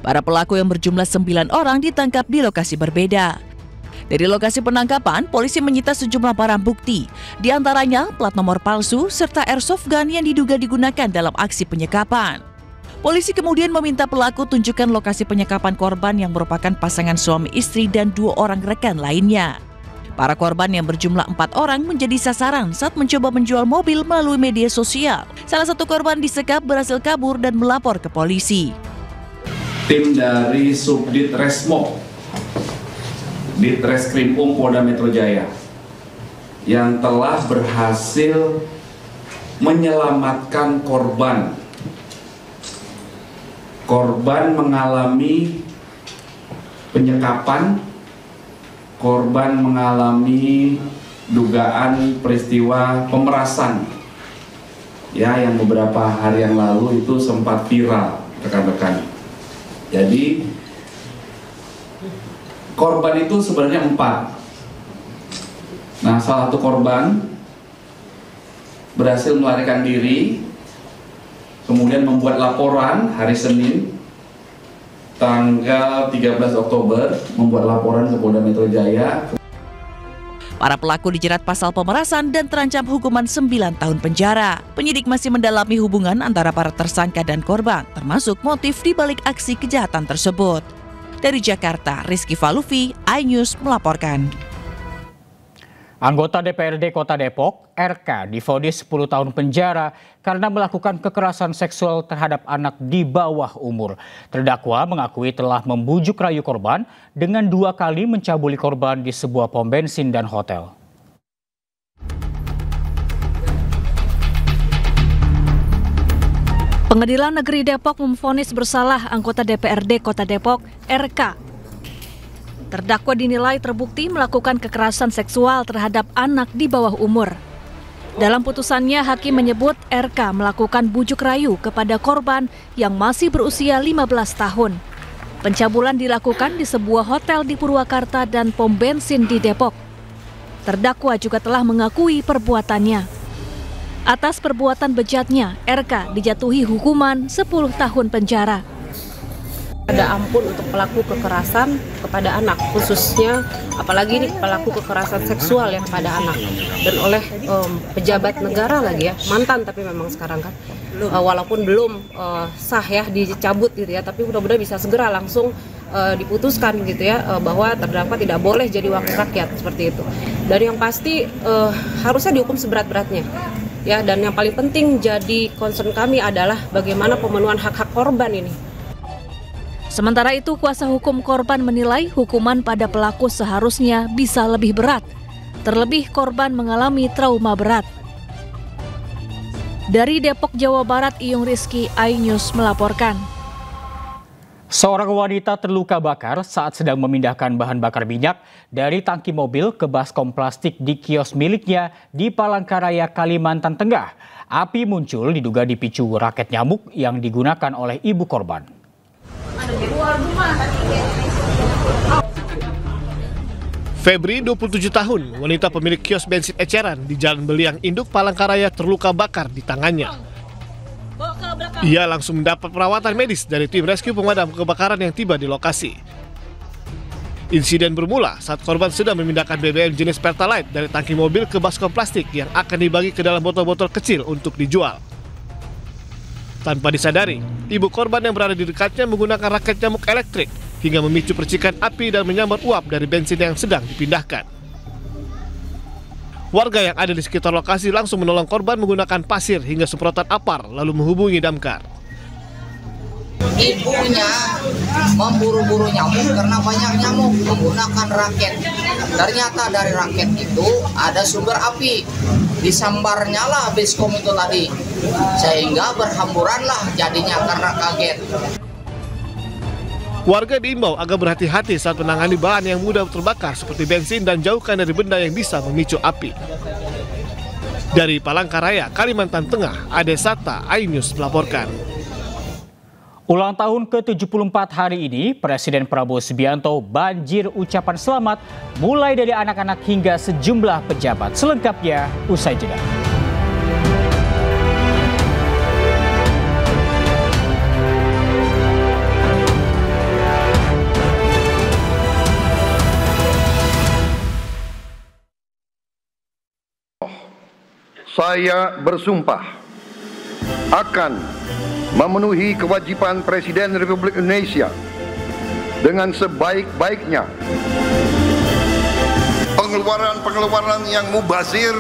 Para pelaku yang berjumlah 9 orang ditangkap di lokasi berbeda. Dari lokasi penangkapan, polisi menyita sejumlah barang bukti, di antaranya plat nomor palsu serta airsoft gun yang diduga digunakan dalam aksi penyekapan. Polisi kemudian meminta pelaku tunjukkan lokasi penyekapan korban yang merupakan pasangan suami istri dan 2 orang rekan lainnya. Para korban yang berjumlah 4 orang menjadi sasaran saat mencoba menjual mobil melalui media sosial. Salah satu korban disekap berhasil kabur dan melapor ke polisi. Tim dari Subdit Resmob di Treskrimum Polda Metro Jaya yang telah berhasil menyelamatkan korban. Korban mengalami penyekapan, korban mengalami dugaan peristiwa pemerasan, ya, yang beberapa hari yang lalu itu sempat viral, rekan-rekan. Jadi korban itu sebenarnya 4. Nah, salah satu korban berhasil melarikan diri, kemudian membuat laporan hari Senin tanggal 13 Oktober, membuat laporan ke Polda Metro Jaya. Para pelaku dijerat pasal pemerasan dan terancam hukuman 9 tahun penjara. Penyidik masih mendalami hubungan antara para tersangka dan korban, termasuk motif di balik aksi kejahatan tersebut. Dari Jakarta, Rizky Falufi, iNews melaporkan. Anggota DPRD Kota Depok, RK, divonis 10 tahun penjara karena melakukan kekerasan seksual terhadap anak di bawah umur. Terdakwa mengakui telah membujuk rayu korban dengan 2 kali mencabuli korban di sebuah pom bensin dan hotel. Pengadilan Negeri Depok memvonis bersalah anggota DPRD Kota Depok, RK. Terdakwa dinilai terbukti melakukan kekerasan seksual terhadap anak di bawah umur. Dalam putusannya, hakim menyebut RK melakukan bujuk rayu kepada korban yang masih berusia 15 tahun. Pencabulan dilakukan di sebuah hotel di Purwakarta dan pom bensin di Depok. Terdakwa juga telah mengakui perbuatannya. Atas perbuatan bejatnya, RK dijatuhi hukuman 10 tahun penjara. Ada ampun untuk pelaku kekerasan kepada anak, khususnya apalagi ini pelaku kekerasan seksual yang kepada anak, dan oleh pejabat negara lagi ya, mantan tapi memang sekarang kan, walaupun belum sah ya dicabut gitu ya, tapi mudah-mudahan bisa segera langsung diputuskan gitu ya, bahwa terdakwa tidak boleh jadi wakil rakyat seperti itu. Dan yang pasti harusnya dihukum seberat-beratnya. Ya, dan yang paling penting jadi concern kami adalah bagaimana pemenuhan hak-hak korban ini. Sementara itu, kuasa hukum korban menilai hukuman pada pelaku seharusnya bisa lebih berat. Terlebih korban mengalami trauma berat. Dari Depok, Jawa Barat, Iyung Rizky, iNews melaporkan. Seorang wanita terluka bakar saat sedang memindahkan bahan bakar minyak dari tangki mobil ke baskom plastik di kios miliknya di Palangkaraya, Kalimantan Tengah. Api muncul diduga dipicu raket nyamuk yang digunakan oleh ibu korban. Febri, 27 tahun, wanita pemilik kios bensin eceran di Jalan Beliang Induk, Palangkaraya terluka bakar di tangannya. Ia langsung mendapat perawatan medis dari tim rescue pemadam kebakaran yang tiba di lokasi. Insiden bermula saat korban sedang memindahkan BBM jenis Pertalite dari tangki mobil ke baskom plastik yang akan dibagi ke dalam botol-botol kecil untuk dijual. Tanpa disadari, ibu korban yang berada di dekatnya menggunakan raket nyamuk elektrik hingga memicu percikan api dan menyambar uap dari bensin yang sedang dipindahkan. Warga yang ada di sekitar lokasi langsung menolong korban menggunakan pasir hingga semprotan apar lalu menghubungi damkar. Ibunya memburu-buru nyamuk karena banyak nyamuk menggunakan raket. Ternyata dari raket itu ada sumber api. Disambarnya lah baskom itu tadi. Sehingga berhamburanlah jadinya karena kaget. Warga diimbau agar berhati-hati saat menangani bahan yang mudah terbakar seperti bensin dan jauhkan dari benda yang bisa memicu api. Dari Palangkaraya, Kalimantan Tengah, Ade Sata, iNews melaporkan. Ulang tahun ke-74 hari ini, Presiden Prabowo Subianto banjir ucapan selamat mulai dari anak-anak hingga sejumlah pejabat. Selengkapnya usai jeda. Saya bersumpah akan memenuhi kewajiban Presiden Republik Indonesia dengan sebaik-baiknya. Pengeluaran-pengeluaran yang mubazir,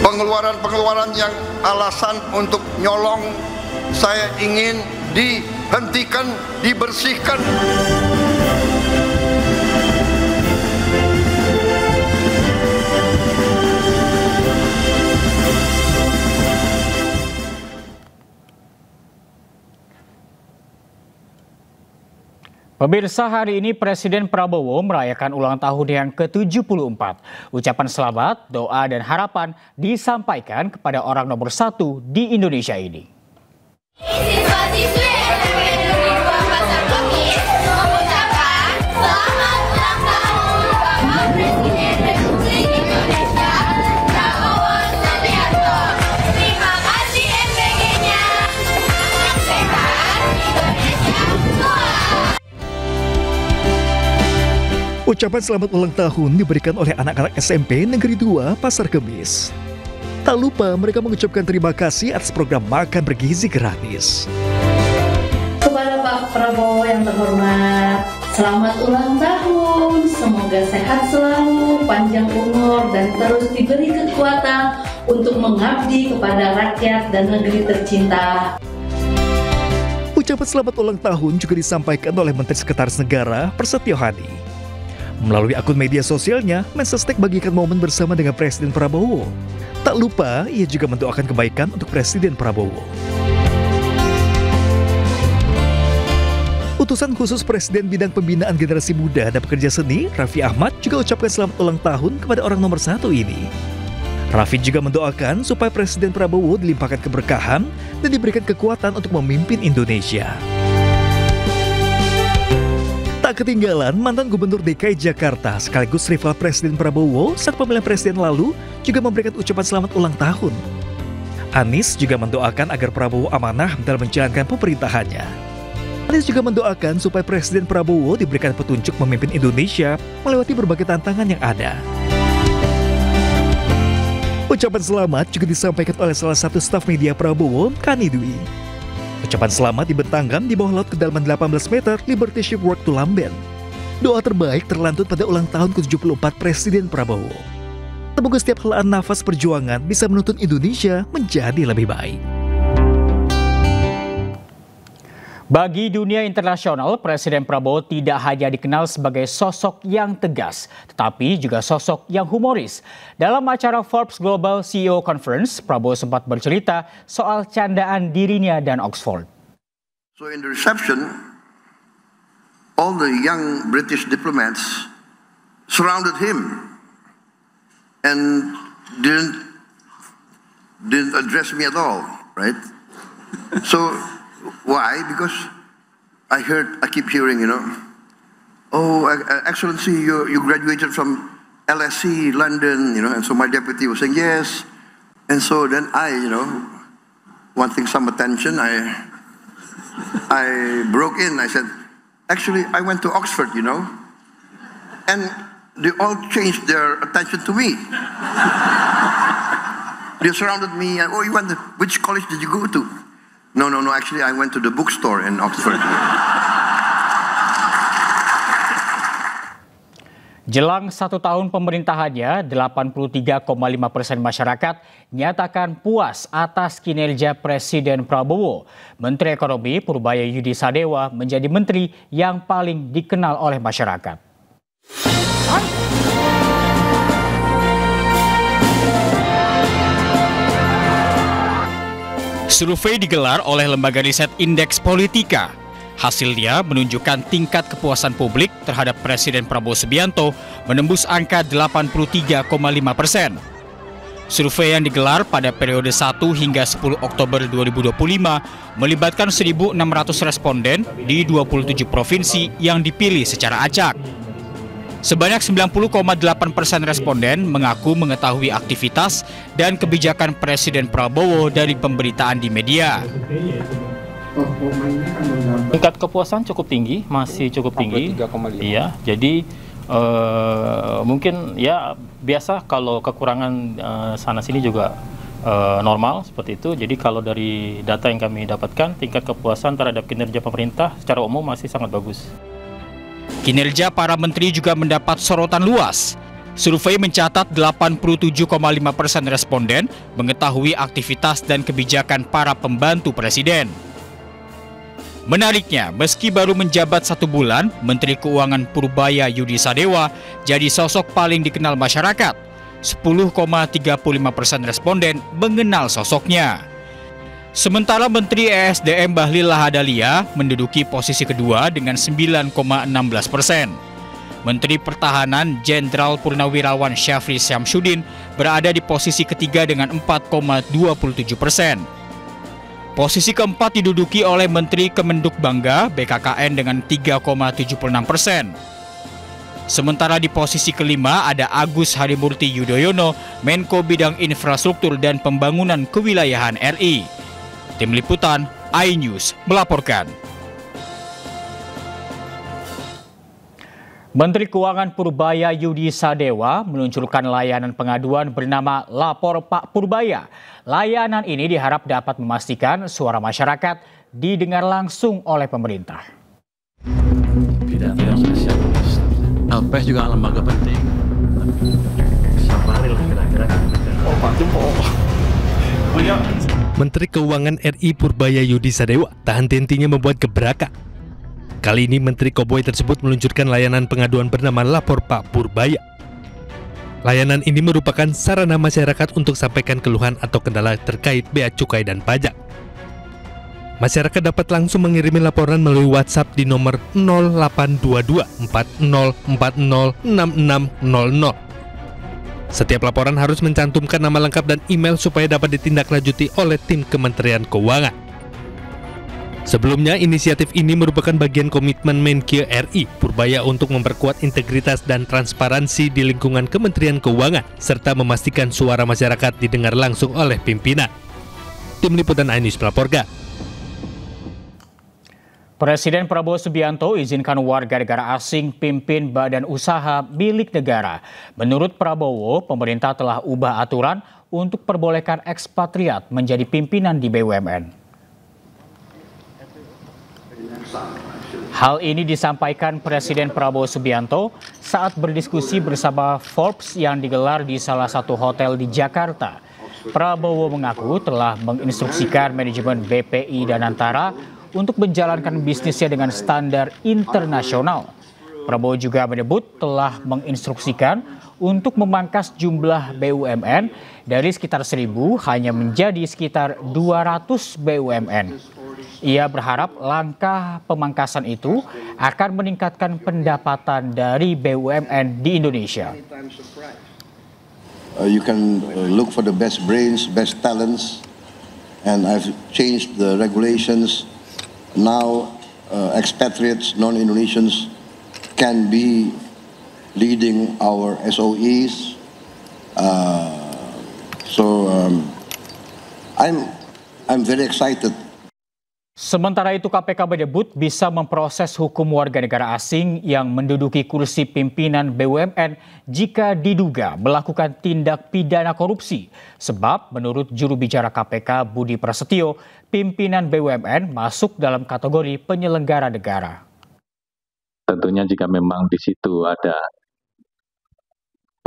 pengeluaran-pengeluaran yang alasan untuk nyolong, saya ingin dihentikan, dibersihkan. Pemirsa, hari ini Presiden Prabowo merayakan ulang tahun yang ke-74. Ucapan selamat, doa, dan harapan disampaikan kepada orang nomor 1 di Indonesia ini. Ucapan selamat ulang tahun diberikan oleh anak-anak SMP Negeri 2 Pasar Kemis. Tak lupa mereka mengucapkan terima kasih atas program makan bergizi gratis. Kepada Pak Prabowo yang terhormat, selamat ulang tahun. Semoga sehat selalu, panjang umur, dan terus diberi kekuatan untuk mengabdi kepada rakyat dan negeri tercinta. Ucapan selamat ulang tahun juga disampaikan oleh Menteri Sekretaris Negara Prasetyo Hadi. Melalui akun media sosialnya, Mensesnek bagikan momen bersama dengan Presiden Prabowo. Tak lupa, ia juga mendoakan kebaikan untuk Presiden Prabowo. Utusan khusus Presiden Bidang Pembinaan Generasi Muda dan Pekerja Seni, Raffi Ahmad, juga ucapkan selamat ulang tahun kepada orang nomor 1 ini. Raffi juga mendoakan supaya Presiden Prabowo dilimpahkan keberkahan dan diberikan kekuatan untuk memimpin Indonesia. Tak ketinggalan, mantan Gubernur DKI Jakarta sekaligus rival Presiden Prabowo saat pemilihan presiden lalu juga memberikan ucapan selamat ulang tahun. Anies juga mendoakan agar Prabowo amanah dalam menjalankan pemerintahannya. Anies juga mendoakan supaya Presiden Prabowo diberikan petunjuk memimpin Indonesia melewati berbagai tantangan yang ada. Ucapan selamat juga disampaikan oleh salah satu staf media Prabowo, Kani Dwi. Ucapan selamat dibentangkan di bawah laut kedalaman 18 meter Liberty Shipwreck Tulamben. Doa terbaik terlantun pada ulang tahun ke-74 Presiden Prabowo. Semoga setiap helaan nafas perjuangan bisa menuntun Indonesia menjadi lebih baik. Bagi dunia internasional, Presiden Prabowo tidak hanya dikenal sebagai sosok yang tegas, tetapi juga sosok yang humoris. Dalam acara Forbes Global CEO Conference, Prabowo sempat bercerita soal candaan dirinya dan Oxford. So in the reception, all the young British diplomats surrounded him and didn't address me at all, right? So why? Because I keep hearing, oh, Excellency, you graduated from LSE, London, and so my deputy was saying yes. And so then I, wanting some attention, I broke in. I said, actually, I went to Oxford, and they all changed their attention to me. They surrounded me, and, oh, which college did you go to? No, actually I went to the bookstore in Oxford. Jelang 1 tahun pemerintahannya, 83,5% masyarakat nyatakan puas atas kinerja Presiden Prabowo. Menteri Ekonomi Purbaya Yudi Sadewa menjadi menteri yang paling dikenal oleh masyarakat. Survei digelar oleh lembaga riset Indeks Politika. Hasilnya menunjukkan tingkat kepuasan publik terhadap Presiden Prabowo Subianto menembus angka 83,5%. Survei yang digelar pada periode 1 hingga 10 Oktober 2025 melibatkan 1.600 responden di 27 provinsi yang dipilih secara acak. Sebanyak 90,8% responden mengaku mengetahui aktivitas dan kebijakan Presiden Prabowo dari pemberitaan di media. Tingkat kepuasan cukup tinggi, masih cukup tinggi. 3,5. Iya, jadi mungkin ya biasa kalau kekurangan sana sini juga normal seperti itu. Jadi kalau dari data yang kami dapatkan, tingkat kepuasan terhadap kinerja pemerintah secara umum masih sangat bagus. Kinerja para menteri juga mendapat sorotan luas. Survei mencatat 87,5% responden mengetahui aktivitas dan kebijakan para pembantu presiden. Menariknya, meski baru menjabat 1 bulan, Menteri Keuangan Purbaya Yudi Sadewa jadi sosok paling dikenal masyarakat. 10,35% responden mengenal sosoknya. Sementara Menteri ESDM Bahlil Lahadalia menduduki posisi kedua dengan 9,16%. Menteri Pertahanan Jenderal Purnawirawan Syafri Syamsuddin berada di posisi ketiga dengan 4,27%. Posisi keempat diduduki oleh Menteri Kemenduk Bangga BKKN dengan 3,76%. Sementara di posisi kelima ada Agus Harimurti Yudhoyono, Menko Bidang Infrastruktur dan Pembangunan Kewilayahan RI. Tim Liputan iNews melaporkan. Menteri Keuangan Purbaya Yudi Sadewa meluncurkan layanan pengaduan bernama Lapor Pak Purbaya. Layanan ini diharap dapat memastikan suara masyarakat didengar langsung oleh pemerintah. Pidato yang sudah siap. LPS juga lembaga penting. Safari lah kira-kira. Oh, Pak Jumbo. Menteri Keuangan RI Purbaya Yudi Sadewa tak henti-hentinya membuat gebrakan. Kali ini Menteri Koboi tersebut meluncurkan layanan pengaduan bernama Lapor Pak Purbaya. Layanan ini merupakan sarana masyarakat untuk sampaikan keluhan atau kendala terkait bea cukai dan pajak. Masyarakat dapat langsung mengirimi laporan melalui WhatsApp di nomor 0822 4040 6600. Setiap laporan harus mencantumkan nama lengkap dan email supaya dapat ditindaklanjuti oleh tim Kementerian Keuangan. Sebelumnya, inisiatif ini merupakan bagian komitmen Menkeu RI Purbaya untuk memperkuat integritas dan transparansi di lingkungan Kementerian Keuangan, serta memastikan suara masyarakat didengar langsung oleh pimpinan. Tim Liputan iNews melaporkan. Presiden Prabowo Subianto izinkan warga negara asing pimpin badan usaha milik negara. Menurut Prabowo, pemerintah telah ubah aturan untuk perbolehkan ekspatriat menjadi pimpinan di BUMN. Hal ini disampaikan Presiden Prabowo Subianto saat berdiskusi bersama Forbes yang digelar di salah satu hotel di Jakarta. Prabowo mengaku telah menginstruksikan manajemen BPI Danantara untuk menjalankan bisnisnya dengan standar internasional. Prabowo juga menyebut telah menginstruksikan untuk memangkas jumlah BUMN dari sekitar 1.000 hanya menjadi sekitar 200 BUMN. Ia berharap langkah pemangkasan itu akan meningkatkan pendapatan dari BUMN di Indonesia. You can look for the best brains, best talents, and I've changed the regulations. Now, expatriates, non-Indonesians can be leading our SOEs. I'm very excited. Sementara itu KPK menyebut bisa memproses hukum warga negara asing yang menduduki kursi pimpinan BUMN jika diduga melakukan tindak pidana korupsi. Sebab menurut juru bicara KPK Budi Prasetyo, pimpinan BUMN masuk dalam kategori penyelenggara negara. Tentunya jika memang di situ ada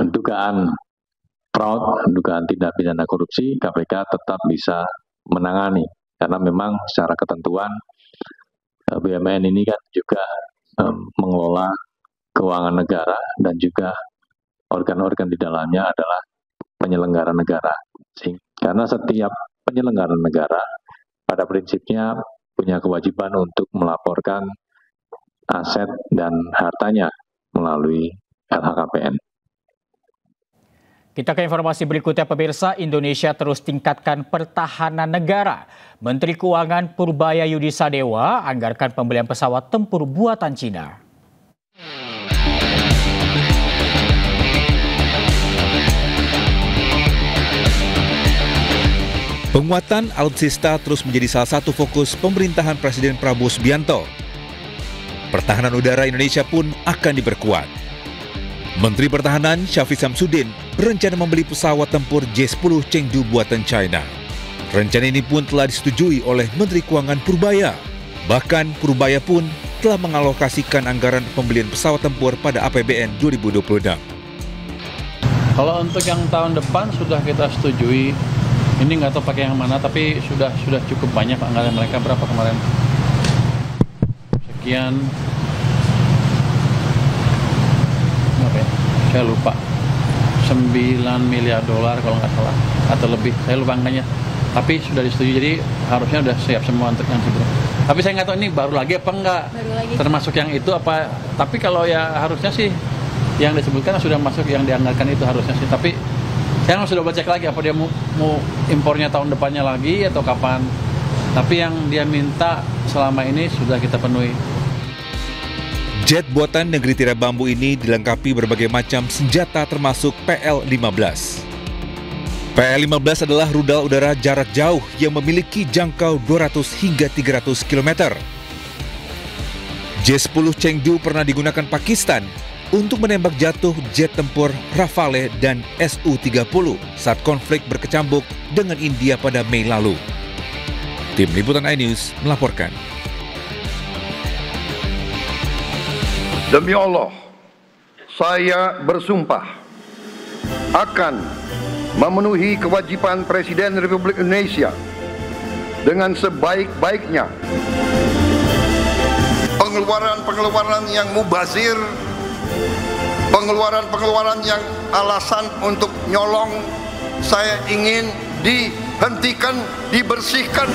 dugaan fraud, dugaan tindak pidana korupsi, KPK tetap bisa menangani. Karena memang secara ketentuan BUMN ini kan juga mengelola keuangan negara dan juga organ-organ di dalamnya adalah penyelenggara negara. Karena setiap penyelenggara negara pada prinsipnya punya kewajiban untuk melaporkan aset dan hartanya melalui LHKPN. Kita ke informasi berikutnya, pemirsa. Indonesia terus tingkatkan pertahanan negara. Menteri Keuangan Purbaya Yudi Sadewa anggarkan pembelian pesawat tempur buatan Cina. Penguatan alutsista terus menjadi salah satu fokus pemerintahan Presiden Prabowo Subianto. Pertahanan udara Indonesia pun akan diperkuat. Menteri Pertahanan Syafri Samsudin berencana membeli pesawat tempur J-10 Chengdu buatan China. Rencana ini pun telah disetujui oleh Menteri Keuangan Purbaya. Bahkan Purbaya pun telah mengalokasikan anggaran pembelian pesawat tempur pada APBN 2026. Kalau untuk yang tahun depan sudah kita setujui. Ini nggak tahu pakai yang mana, tapi sudah cukup banyak anggaran mereka. Berapa kemarin? Sekian. Saya lupa, 9 miliar dolar kalau nggak salah, atau lebih, saya lupa angkanya. Tapi sudah disetujui, jadi harusnya sudah siap semua untuk yang itu. Tapi saya nggak tahu ini baru lagi apa enggak, termasuk yang itu apa. Tapi kalau ya harusnya sih, yang disebutkan sudah masuk yang dianggarkan itu harusnya sih. Tapi saya sudah baca lagi apa dia mau impornya tahun depannya lagi atau kapan. Tapi yang dia minta selama ini sudah kita penuhi. Jet buatan negeri tirai bambu ini dilengkapi berbagai macam senjata termasuk PL-15. PL-15 adalah rudal udara jarak jauh yang memiliki jangkau 200 hingga 300 km. J-10 Chengdu pernah digunakan Pakistan untuk menembak jatuh jet tempur Rafale dan Su-30 saat konflik berkecamuk dengan India pada Mei lalu. Tim Liputan iNews melaporkan. Demi Allah, saya bersumpah akan memenuhi kewajiban Presiden Republik Indonesia dengan sebaik-baiknya. Pengeluaran-pengeluaran yang mubazir, pengeluaran-pengeluaran yang alasan untuk nyolong, saya ingin dihentikan, dibersihkan.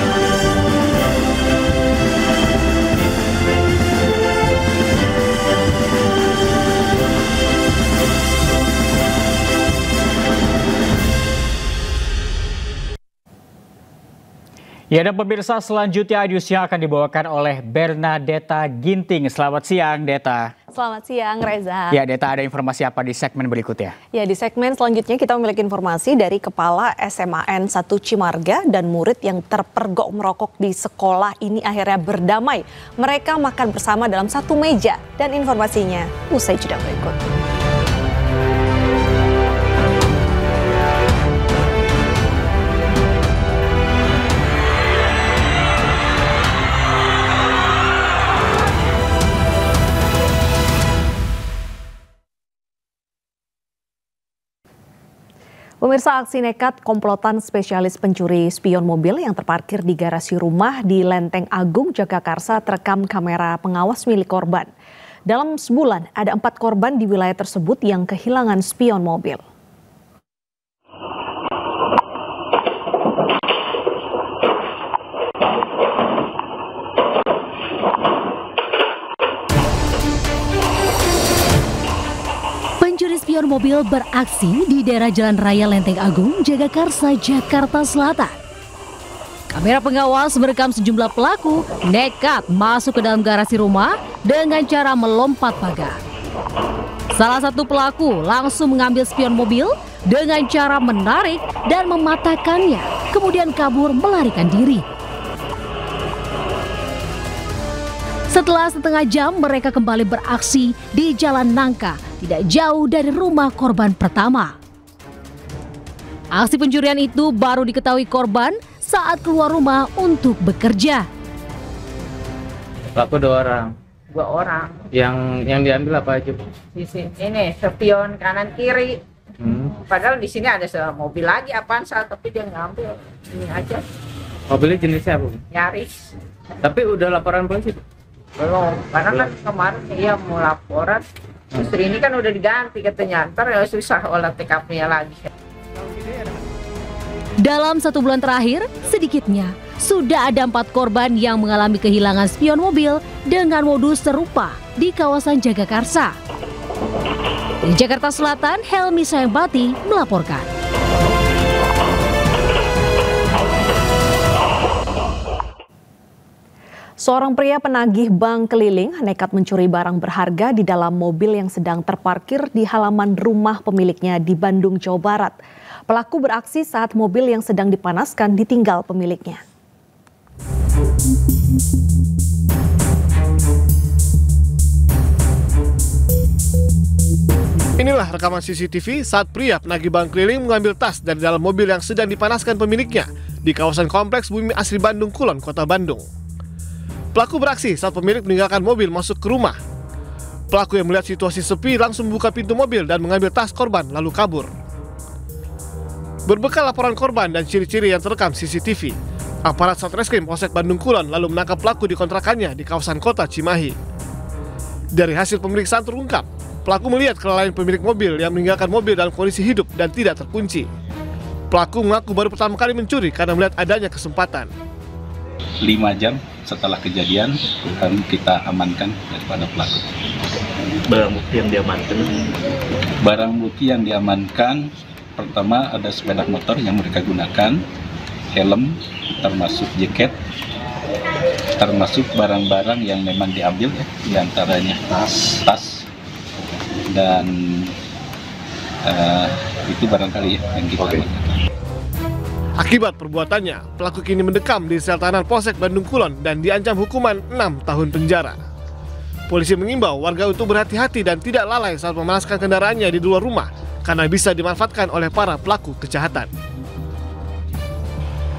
Ya, dan pemirsa, selanjutnya news yang akan dibawakan oleh Bernadetta Ginting. Selamat siang, Deta. Selamat siang, Reza. Ya, Deta, ada informasi apa di segmen berikutnya? Ya, di segmen selanjutnya kita memiliki informasi dari Kepala SMAN 1 Cimarga dan murid yang terpergok merokok di sekolah ini akhirnya berdamai. Mereka makan bersama dalam satu meja, dan informasinya usai jeda berikut. Pemirsa, aksi nekat komplotan spesialis pencuri spion mobil yang terparkir di garasi rumah di Lenteng Agung, Jagakarsa terekam kamera pengawas milik korban. Dalam sebulan, ada 4 korban di wilayah tersebut yang kehilangan spion mobil. Pencuri spion mobil beraksi di daerah Jalan Raya Lenteng Agung, Jagakarsa, Jakarta Selatan. Kamera pengawas merekam sejumlah pelaku nekat masuk ke dalam garasi rumah dengan cara melompat pagar. Salah satu pelaku langsung mengambil spion mobil dengan cara menarik dan mematahkannya, kemudian kabur melarikan diri. Setelah setengah jam, mereka kembali beraksi di Jalan Nangka, tidak jauh dari rumah korban pertama. Aksi pencurian itu baru diketahui korban saat keluar rumah untuk bekerja. Pelaku 2 orang. 2 orang. Yang diambil apa aja? Di sini ini spion kanan kiri. Padahal di sini ada mobil lagi Avanza, tapi dia ngambil ini aja. Mobilnya jenisnya apa? Yaris. Tapi udah laporan polisi? Belum, karena kan kemarin dia mau laporan. Istri ini kan udah diganti katanya, ntar ya susah olah TKP-nya lagi. Dalam 1 bulan terakhir, sedikitnya sudah ada 4 korban yang mengalami kehilangan spion mobil dengan modus serupa di kawasan Jagakarsa. Di Jakarta Selatan, Helmi Sayembati melaporkan. Seorang pria penagih bank keliling nekat mencuri barang berharga di dalam mobil yang sedang terparkir di halaman rumah pemiliknya di Bandung, Jawa Barat. Pelaku beraksi saat mobil yang sedang dipanaskan ditinggal pemiliknya. Inilah rekaman CCTV saat pria penagih bank keliling mengambil tas dari dalam mobil yang sedang dipanaskan pemiliknya di kawasan Kompleks Bumi Asri Bandung Kulon, Kota Bandung. Pelaku beraksi saat pemilik meninggalkan mobil masuk ke rumah. Pelaku yang melihat situasi sepi langsung membuka pintu mobil dan mengambil tas korban lalu kabur. Berbekal laporan korban dan ciri-ciri yang terekam CCTV, aparat Satreskrim Polsek Bandung Kulon lalu menangkap pelaku di kontrakannya di kawasan Kota Cimahi. Dari hasil pemeriksaan terungkap, pelaku melihat kelalaian pemilik mobil yang meninggalkan mobil dalam kondisi hidup dan tidak terkunci. Pelaku mengaku baru pertama kali mencuri karena melihat adanya kesempatan. 5 jam setelah kejadian kita amankan daripada pelaku. Barang bukti yang diamankan? Barang bukti yang diamankan pertama ada sepeda motor yang mereka gunakan, helm, termasuk jaket, termasuk barang-barang yang memang diambil ya, diantaranya tas dan itu barangkali yang kita amankan. Akibat perbuatannya, pelaku kini mendekam di sel tahanan Polsek Bandung Kulon dan diancam hukuman 6 tahun penjara. Polisi mengimbau warga untuk berhati-hati dan tidak lalai saat memanaskan kendaraannya di luar rumah karena bisa dimanfaatkan oleh para pelaku kejahatan.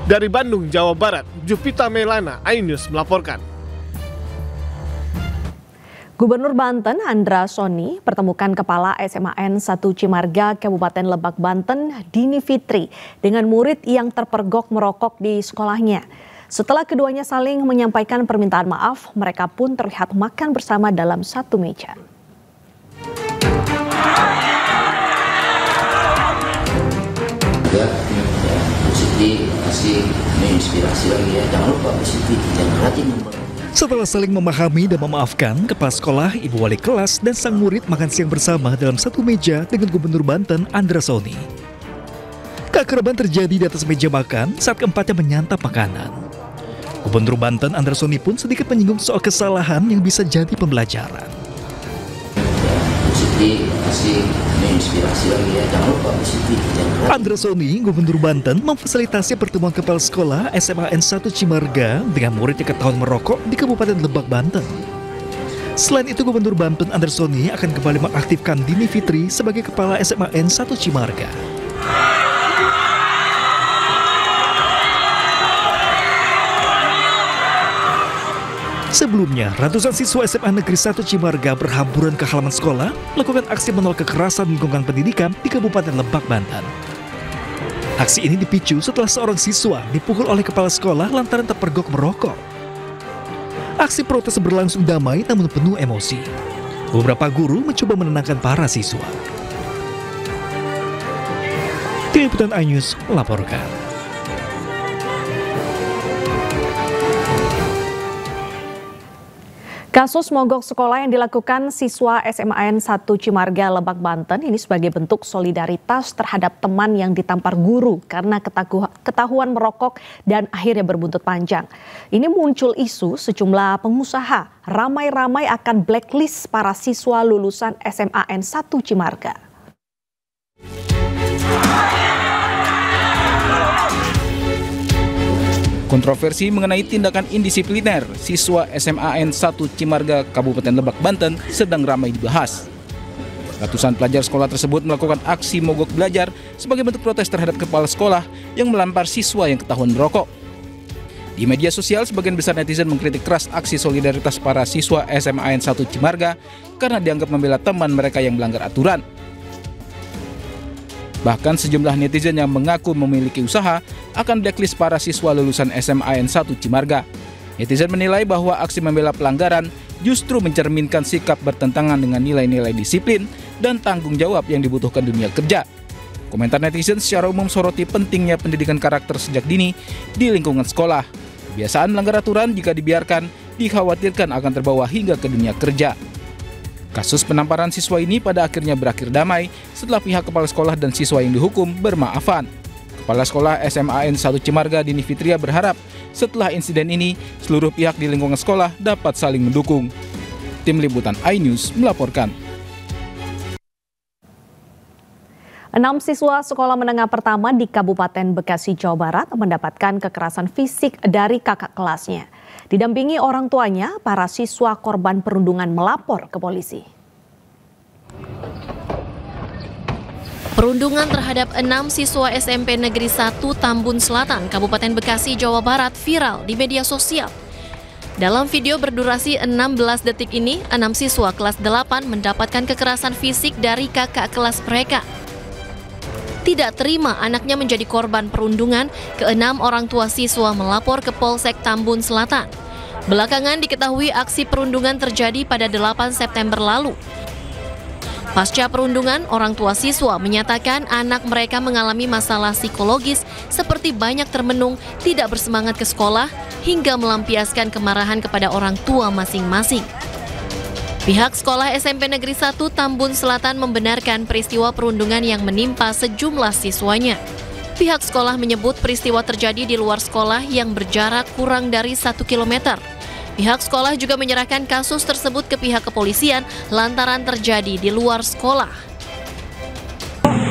Dari Bandung, Jawa Barat, Jupita Melana, iNews melaporkan. Gubernur Banten Andra Soni pertemukan Kepala SMAN 1 Cimarga, Kabupaten Lebak, Banten, Dini Fitri, dengan murid yang terpergok merokok di sekolahnya. Setelah keduanya saling menyampaikan permintaan maaf, mereka pun terlihat makan bersama dalam satu meja. Siti kasih inspirasi lagi ya, jangan lupa Siti, jangan rajin. Setelah saling memahami dan memaafkan, kepala sekolah, ibu wali kelas, dan sang murid makan siang bersama dalam satu meja dengan Gubernur Banten Andra Soni. Keakraban terjadi di atas meja makan saat keempatnya menyantap makanan. Gubernur Banten Andra Soni pun sedikit menyinggung soal kesalahan yang bisa jadi pembelajaran. Andra Soni, Gubernur Banten, memfasilitasi pertemuan kepala sekolah SMA N1 Cimarga dengan murid yang ketahuan merokok di Kabupaten Lebak, Banten. Selain itu, Gubernur Banten Andra Soni akan kembali mengaktifkan Dini Fitri sebagai kepala SMA N1 Cimarga. Sebelumnya, ratusan siswa SMA Negeri 1 Cimarga berhamburan ke halaman sekolah melakukan aksi menolak kekerasan lingkungan pendidikan di Kabupaten Lebak, Banten. Aksi ini dipicu setelah seorang siswa dipukul oleh kepala sekolah lantaran terpergok merokok. Aksi protes berlangsung damai namun penuh emosi. Beberapa guru mencoba menenangkan para siswa. Tim Liputan iNews melaporkan. Kasus mogok sekolah yang dilakukan siswa SMA N1 Cimarga, Lebak, Banten ini sebagai bentuk solidaritas terhadap teman yang ditampar guru karena ketahuan merokok dan akhirnya berbuntut panjang. Ini muncul isu sejumlah pengusaha ramai-ramai akan blacklist para siswa lulusan SMA N1 Cimarga. Kontroversi mengenai tindakan indisipliner siswa SMA N1 Cimarga, Kabupaten Lebak, Banten sedang ramai dibahas. Ratusan pelajar sekolah tersebut melakukan aksi mogok belajar sebagai bentuk protes terhadap kepala sekolah yang melampar siswa yang ketahuan merokok. Di media sosial, sebagian besar netizen mengkritik keras aksi solidaritas para siswa SMA N1 Cimarga karena dianggap membela teman mereka yang melanggar aturan. Bahkan sejumlah netizen yang mengaku memiliki usaha akan blacklist para siswa lulusan SMA N1 Cimarga. Netizen menilai bahwa aksi membela pelanggaran justru mencerminkan sikap bertentangan dengan nilai-nilai disiplin dan tanggung jawab yang dibutuhkan dunia kerja. Komentar netizen secara umum soroti pentingnya pendidikan karakter sejak dini di lingkungan sekolah. Kebiasaan melanggar aturan jika dibiarkan dikhawatirkan akan terbawa hingga ke dunia kerja. Kasus penamparan siswa ini pada akhirnya berakhir damai setelah pihak kepala sekolah dan siswa yang dihukum bermaafan. Kepala sekolah SMA N1 Cimarga Dini Fitria berharap setelah insiden ini seluruh pihak di lingkungan sekolah dapat saling mendukung. Tim Liputan iNews melaporkan. 6 siswa sekolah menengah pertama di Kabupaten Bekasi, Jawa Barat mendapatkan kekerasan fisik dari kakak kelasnya. Didampingi orang tuanya, para siswa korban perundungan melapor ke polisi. Perundungan terhadap 6 siswa SMP Negeri 1 Tambun Selatan, Kabupaten Bekasi, Jawa Barat viral di media sosial. Dalam video berdurasi 16 detik ini, 6 siswa kelas 8 mendapatkan kekerasan fisik dari kakak kelas mereka. Tidak terima anaknya menjadi korban perundungan, ke-6 orang tua siswa melapor ke Polsek Tambun Selatan. Belakangan diketahui aksi perundungan terjadi pada 8 September lalu. Pasca perundungan, orang tua siswa menyatakan anak mereka mengalami masalah psikologis seperti banyak termenung, tidak bersemangat ke sekolah, hingga melampiaskan kemarahan kepada orang tua masing-masing. Pihak sekolah SMP Negeri 1 Tambun Selatan membenarkan peristiwa perundungan yang menimpa sejumlah siswanya. Pihak sekolah menyebut peristiwa terjadi di luar sekolah yang berjarak kurang dari 1 km. Pihak sekolah juga menyerahkan kasus tersebut ke pihak kepolisian lantaran terjadi di luar sekolah.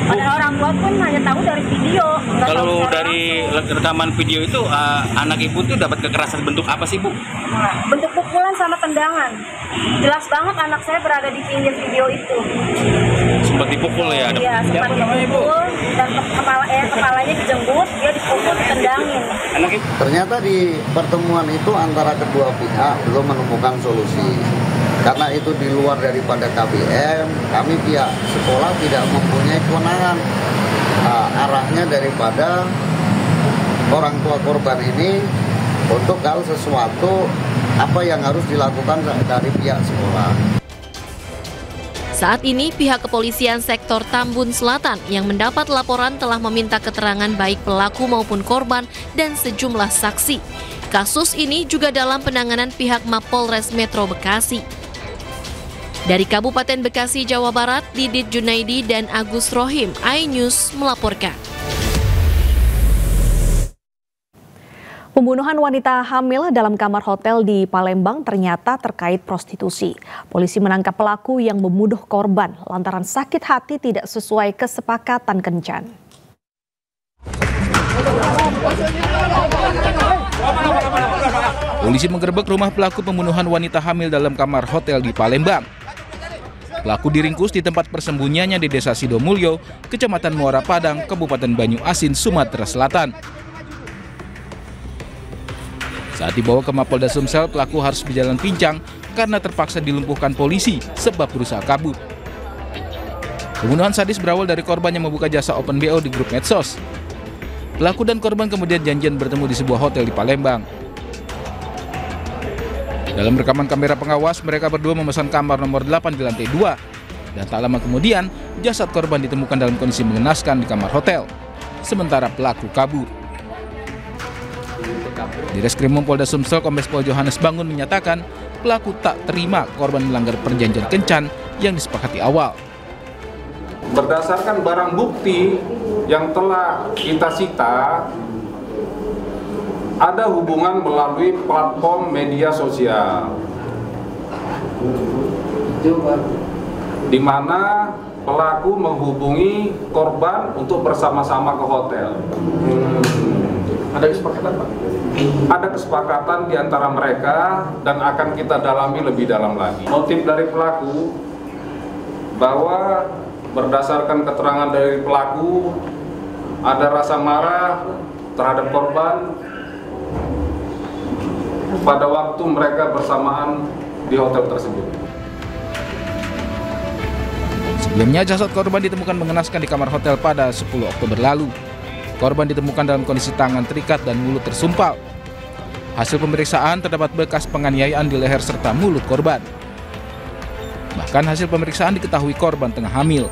Padahal orang tua pun hanya tahu dari video. Kalau dari rekaman video itu, anak ibu tuh dapat kekerasan bentuk apa sih, Bu? Bentuk pukulan sama tendangan. Jelas banget anak saya berada di pinggir video itu. Sempat dipukul ya? Iya, sempat dipukul dan kepalanya dijenggut, dia dipukul, ditendangin. Ternyata di pertemuan itu antara kedua pihak belum menemukan solusi. Karena itu di luar daripada KBM, kami pihak sekolah tidak mempunyai kewenangan. Arahnya daripada orang tua korban ini untuk kalau sesuatu apa yang harus dilakukan dari pihak sekolah. Saat ini pihak kepolisian sektor Tambun Selatan yang mendapat laporan telah meminta keterangan baik pelaku maupun korban dan sejumlah saksi. Kasus ini juga dalam penanganan pihak Mapolres Metro Bekasi. Dari Kabupaten Bekasi, Jawa Barat, Didit Junaidi dan Agus Rohim, iNews melaporkan. Pembunuhan wanita hamil dalam kamar hotel di Palembang ternyata terkait prostitusi. Polisi menangkap pelaku yang membunuh korban lantaran sakit hati tidak sesuai kesepakatan kencan. Polisi menggerebek rumah pelaku pembunuhan wanita hamil dalam kamar hotel di Palembang. Pelaku diringkus di tempat persembunyiannya di Desa Sidomulyo, Kecamatan Muara Padang, Kabupaten Banyu Asin, Sumatera Selatan. Saat dibawa ke Mapolda Sumsel, pelaku harus berjalan pincang karena terpaksa dilumpuhkan polisi sebab berusaha kabur. Pembunuhan sadis berawal dari korban yang membuka jasa open BO di grup medsos. Pelaku dan korban kemudian janjian bertemu di sebuah hotel di Palembang. Dalam rekaman kamera pengawas, mereka berdua memesan kamar nomor 8 di lantai 2. Dan tak lama kemudian, jasad korban ditemukan dalam kondisi mengenaskan di kamar hotel. Sementara pelaku kabur. Di Reskrimum Polda Sumsel, Kombes Pol Johannes Bangun menyatakan pelaku tak terima korban melanggar perjanjian kencan yang disepakati awal. Berdasarkan barang bukti yang telah kita sita, ada hubungan melalui platform media sosial, di mana pelaku menghubungi korban untuk bersama-sama ke hotel. Ada kesepakatan, Pak? Ada kesepakatan di antara mereka dan akan kita dalami lebih dalam lagi. Motif dari pelaku bahwa berdasarkan keterangan dari pelaku ada rasa marah terhadap korban pada waktu mereka bersamaan di hotel tersebut. Sebelumnya, jasad korban ditemukan mengenaskan di kamar hotel pada 10 Oktober lalu. Korban ditemukan dalam kondisi tangan terikat dan mulut tersumpal. Hasil pemeriksaan terdapat bekas penganiayaan di leher serta mulut korban. Bahkan hasil pemeriksaan diketahui korban tengah hamil.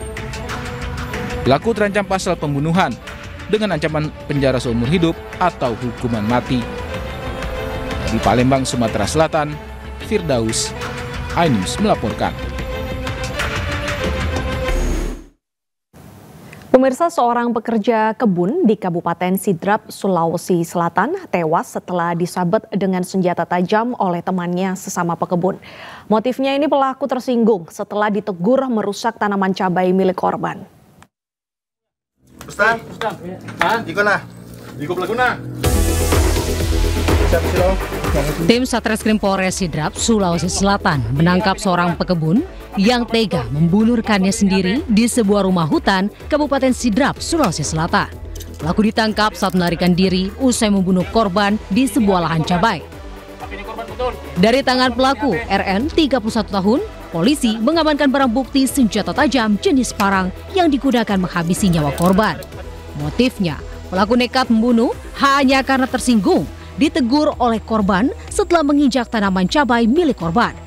Pelaku terancam pasal pembunuhan dengan ancaman penjara seumur hidup atau hukuman mati. Di Palembang, Sumatera Selatan, Firdaus, iNews melaporkan. Pemirsa, seorang pekerja kebun di Kabupaten Sidrap, Sulawesi Selatan tewas setelah disabet dengan senjata tajam oleh temannya sesama pekebun. Motifnya ini pelaku tersinggung setelah ditegur merusak tanaman cabai milik korban. Ustaz, Ikona, Iko Laguna. Tim Satreskrim Polres Sidrap, Sulawesi Selatan menangkap seorang pekebun yang tega membunuh rekannya sendiri di sebuah rumah hutan Kabupaten Sidrap, Sulawesi Selatan. Pelaku ditangkap saat melarikan diri usai membunuh korban di sebuah lahan cabai. Dari tangan pelaku, RN 31 tahun, polisi mengamankan barang bukti senjata tajam jenis parang yang digunakan menghabisi nyawa korban. Motifnya, pelaku nekat membunuh hanya karena tersinggung ditegur oleh korban setelah menginjak tanaman cabai milik korban.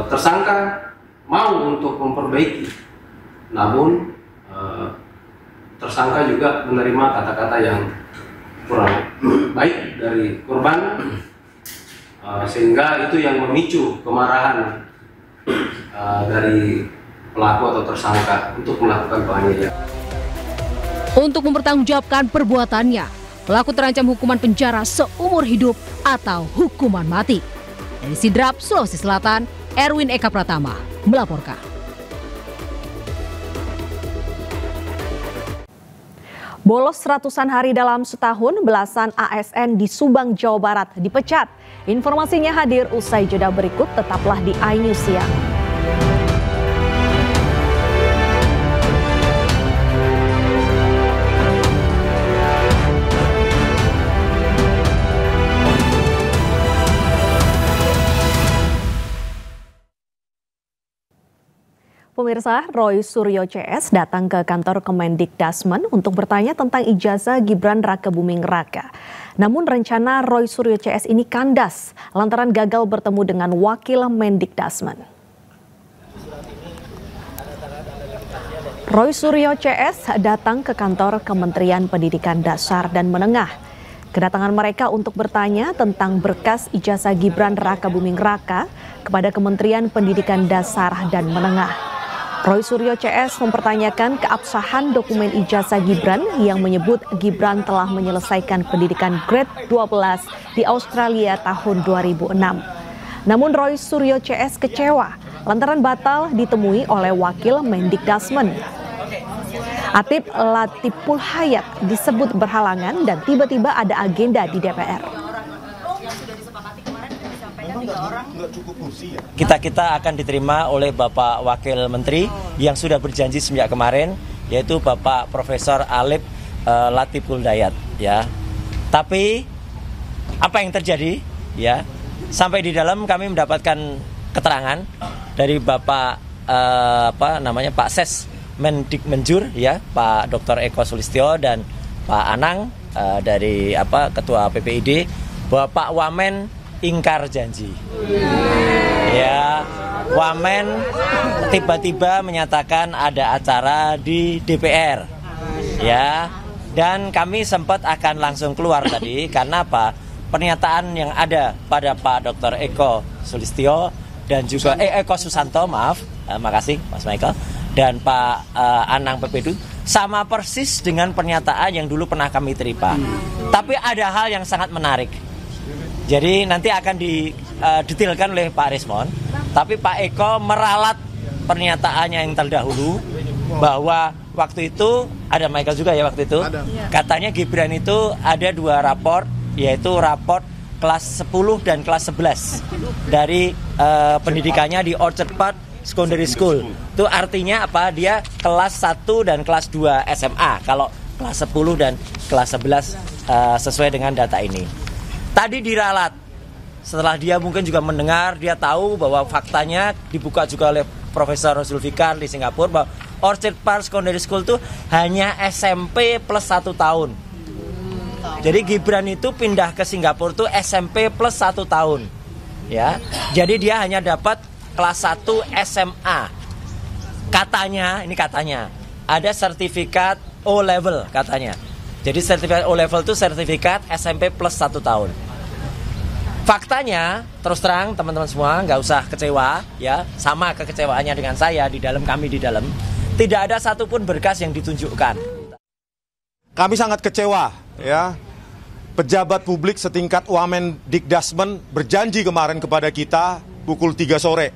Tersangka mau untuk memperbaiki, namun tersangka juga menerima kata-kata yang kurang baik dari korban, sehingga itu yang memicu kemarahan dari pelaku atau tersangka untuk melakukan penganiayaan. Untuk mempertanggungjawabkan perbuatannya, pelaku terancam hukuman penjara seumur hidup atau hukuman mati. Dari Sidrap, Sulawesi Selatan, Erwin Eka Pratama melaporkan. Bolos ratusan hari dalam setahun, belasan ASN di Subang, Jawa Barat dipecat. Informasinya hadir usai jeda berikut, tetaplah di iNews Siang. Pemirsa, Roy Suryo CS datang ke kantor Kemendikdasmen untuk bertanya tentang ijazah Gibran Rakebuming Raka. Namun rencana Roy Suryo CS ini kandas lantaran gagal bertemu dengan wakil Mendikdasmen. Roy Suryo CS datang ke kantor Kementerian Pendidikan Dasar dan Menengah. Kedatangan mereka untuk bertanya tentang berkas ijazah Gibran Rakebuming Raka kepada Kementerian Pendidikan Dasar dan Menengah. Roy Suryo CS mempertanyakan keabsahan dokumen ijazah Gibran yang menyebut Gibran telah menyelesaikan pendidikan grade 12 di Australia tahun 2006. Namun Roy Suryo CS kecewa lantaran batal ditemui oleh Wakil Mendikdasmen. Atip Latiful Hayat disebut berhalangan dan tiba-tiba ada agenda di DPR. Kita akan diterima oleh Bapak Wakil Menteri yang sudah berjanji sejak kemarin, yaitu Bapak Profesor Alip Latiful Hayat, ya. Tapi apa yang terjadi, ya? Sampai di dalam kami mendapatkan keterangan dari Bapak Pak Ses Mendikmenjur, ya, Pak Dr. Eko Sulistyo dan Pak Anang dari Ketua PPID, bahwa Pak Wamen ingkar janji. Ya, Wamen tiba-tiba menyatakan ada acara di DPR. Ya, dan kami sempat akan langsung keluar tadi karena apa? Pernyataan yang ada pada Pak Dr. Eko Sulistyo dan juga Eko Susanto, makasih Mas Michael, dan Pak Anang PPD sama persis dengan pernyataan yang dulu pernah kami terima. Tapi ada hal yang sangat menarik. Jadi nanti akan didetailkan oleh Pak Rismon. Tapi Pak Eko meralat pernyataannya yang terdahulu bahwa waktu itu ada Michael juga ya waktu itu. Katanya Gibran itu ada 2 raport, yaitu raport kelas 10 dan kelas 11 dari pendidikannya di Orchard Park Secondary School. Itu artinya apa? Dia kelas 1 dan kelas 2 SMA. Kalau kelas 10 dan kelas 11 sesuai dengan data ini. Tadi diralat. Setelah dia mungkin juga mendengar, dia tahu bahwa faktanya dibuka juga oleh Profesor Zulfikar di Singapura bahwa Orchard Park Secondary School itu hanya SMP plus 1 tahun. Jadi Gibran itu pindah ke Singapura itu SMP plus 1 tahun. Ya. Jadi dia hanya dapat kelas 1 SMA. Katanya ada sertifikat O level katanya. Jadi sertifikat O level itu sertifikat SMP plus 1 tahun. Faktanya, terus terang teman-teman semua nggak usah kecewa, ya, sama kekecewaannya dengan saya kami di dalam, tidak ada satupun berkas yang ditunjukkan. Kami sangat kecewa, ya. Pejabat publik setingkat Wamen Dikdasmen berjanji kemarin kepada kita pukul 3 sore.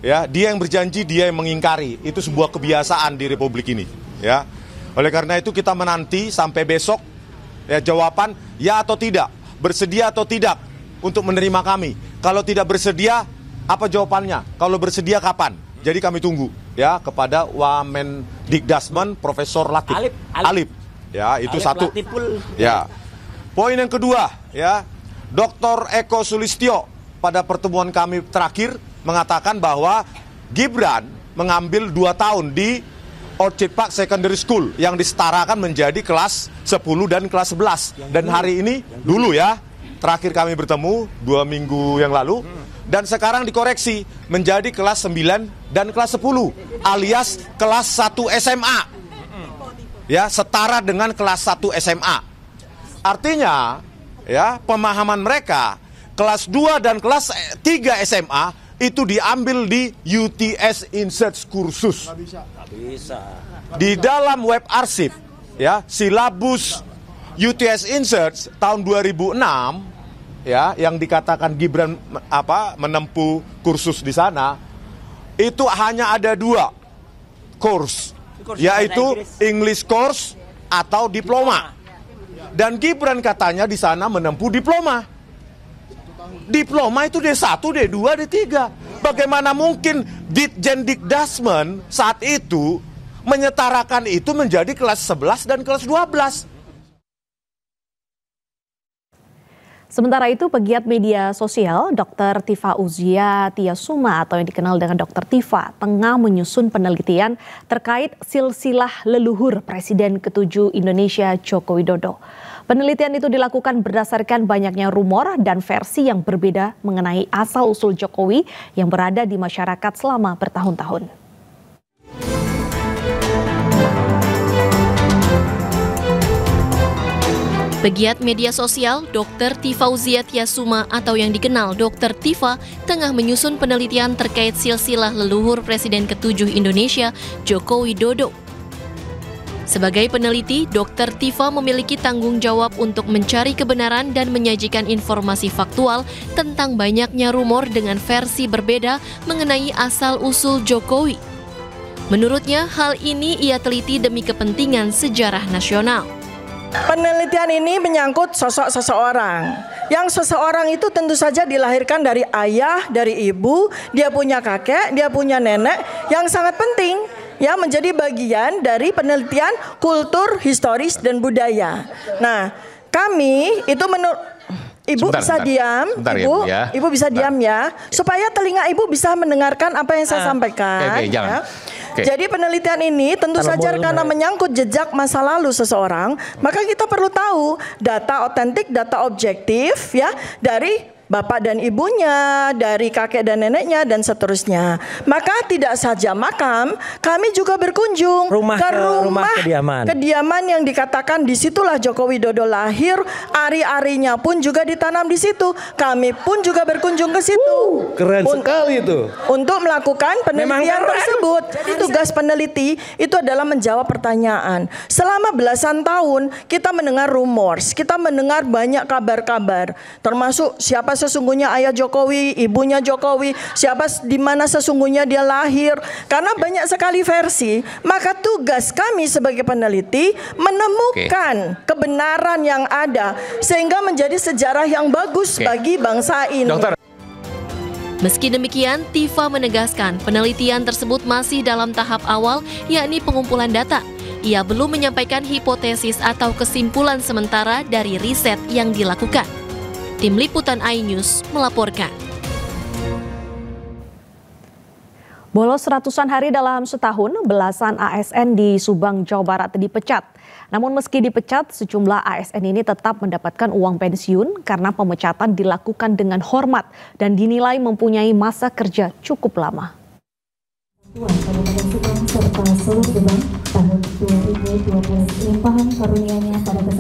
Ya, dia yang berjanji, dia yang mengingkari. Itu sebuah kebiasaan di Republik ini, ya. Oleh karena itu kita menanti sampai besok, ya, jawaban ya atau tidak, bersedia atau tidak untuk menerima kami. Kalau tidak bersedia, apa jawabannya? Kalau bersedia kapan? Jadi kami tunggu, ya, kepada Wamen Dikdasmen Profesor Alip. Ya, itu Alip satu. Latiful. Ya. Poin yang kedua, ya, Dr. Eko Sulistyo pada pertemuan kami terakhir mengatakan bahwa Gibran mengambil 2 tahun di Orchard Park Secondary School yang disetarakan menjadi kelas 10 dan kelas 11. Dan hari ini dulu, ya, terakhir kami bertemu 2 minggu yang lalu, dan sekarang dikoreksi menjadi kelas 9 dan kelas 10 alias kelas 1 SMA. Ya, setara dengan kelas 1 SMA. Artinya, ya, pemahaman mereka kelas 2 dan kelas 3 SMA itu diambil di UTS Insearch kursus. Bisa. Di dalam web arsip, ya, silabus UTS Insearch tahun 2006, ya, yang dikatakan Gibran menempuh kursus di sana, itu hanya ada 2 course, yaitu English course atau diploma. Dan Gibran katanya di sana menempuh diploma. Diploma itu D1, D2, D3. Bagaimana mungkin Ditjen Dikdasmen saat itu menyetarakan itu menjadi kelas 11 dan kelas 12? Sementara itu, pegiat media sosial Dr. Tifa Uzia Tiasuma atau yang dikenal dengan Dr. Tifa tengah menyusun penelitian terkait silsilah leluhur Presiden ke-7 Indonesia Joko Widodo. Penelitian itu dilakukan berdasarkan banyaknya rumor dan versi yang berbeda mengenai asal-usul Jokowi yang berada di masyarakat selama bertahun-tahun. Pegiat media sosial, Dr. Tifauziah Tiasuma atau yang dikenal Dr. Tifa, tengah menyusun penelitian terkait silsilah leluhur Presiden ke-7 Indonesia, Joko Widodo. Sebagai peneliti, Dr. Tifa memiliki tanggung jawab untuk mencari kebenaran dan menyajikan informasi faktual tentang banyaknya rumor dengan versi berbeda mengenai asal-usul Jokowi. Menurutnya, hal ini ia teliti demi kepentingan sejarah nasional. Penelitian ini menyangkut sosok seseorang. Yang seseorang itu tentu saja dilahirkan dari ayah, dari ibu, dia punya kakek, dia punya nenek, yang sangat penting ya menjadi bagian dari penelitian kultur, historis dan budaya. Nah, kami itu Ibu bisa diam, Ibu, ya. Ibu bisa diam ya, supaya telinga Ibu bisa mendengarkan apa yang saya sampaikan. Oke, jangan. Ya. Jadi penelitian ini tentu saja karena menyangkut jejak masa lalu seseorang, maka kita perlu tahu data otentik, data objektif ya dari bapak dan ibunya, dari kakek dan neneknya, dan seterusnya. Maka tidak saja makam, kami juga berkunjung ke rumah kediaman yang dikatakan disitulah Joko Widodo lahir, ari-arinya pun juga ditanam di situ. Kami pun juga berkunjung ke situ. Keren sekali itu. Untuk melakukan penelitian tersebut. Jadi tugas peneliti itu adalah menjawab pertanyaan. Selama belasan tahun kita mendengar rumors, kita mendengar banyak kabar-kabar, termasuk siapa sesungguhnya ayah Jokowi, ibunya Jokowi, siapa di mana sesungguhnya dia lahir. Karena banyak sekali versi, maka tugas kami sebagai peneliti menemukan kebenaran yang ada sehingga menjadi sejarah yang bagus bagi bangsa ini. Meski demikian, Tifa menegaskan penelitian tersebut masih dalam tahap awal, yakni pengumpulan data. Ia belum menyampaikan hipotesis atau kesimpulan sementara dari riset yang dilakukan. Tim Liputan iNews melaporkan. Bolos ratusan hari dalam setahun, belasan ASN di Subang, Jawa Barat dipecat. Namun meski dipecat, sejumlah ASN ini tetap mendapatkan uang pensiun karena pemecatan dilakukan dengan hormat dan dinilai mempunyai masa kerja cukup lama.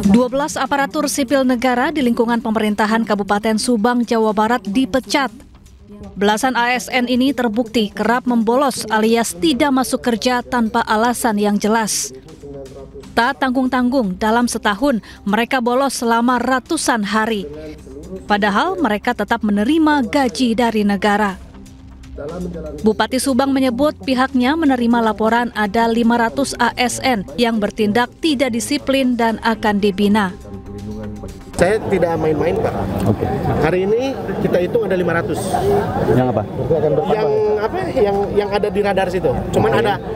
12 aparatur sipil negara di lingkungan pemerintahan Kabupaten Subang, Jawa Barat dipecat. Belasan ASN ini terbukti kerap membolos alias tidak masuk kerja tanpa alasan yang jelas. Tak tanggung-tanggung, dalam setahun mereka bolos selama ratusan hari. Padahal mereka tetap menerima gaji dari negara. Bupati Subang menyebut pihaknya menerima laporan ada 500 ASN yang bertindak tidak disiplin dan akan dibina. Saya tidak main-main, Pak. Hari ini kita hitung ada 500. Yang apa? Yang ada di radar situ. Cuman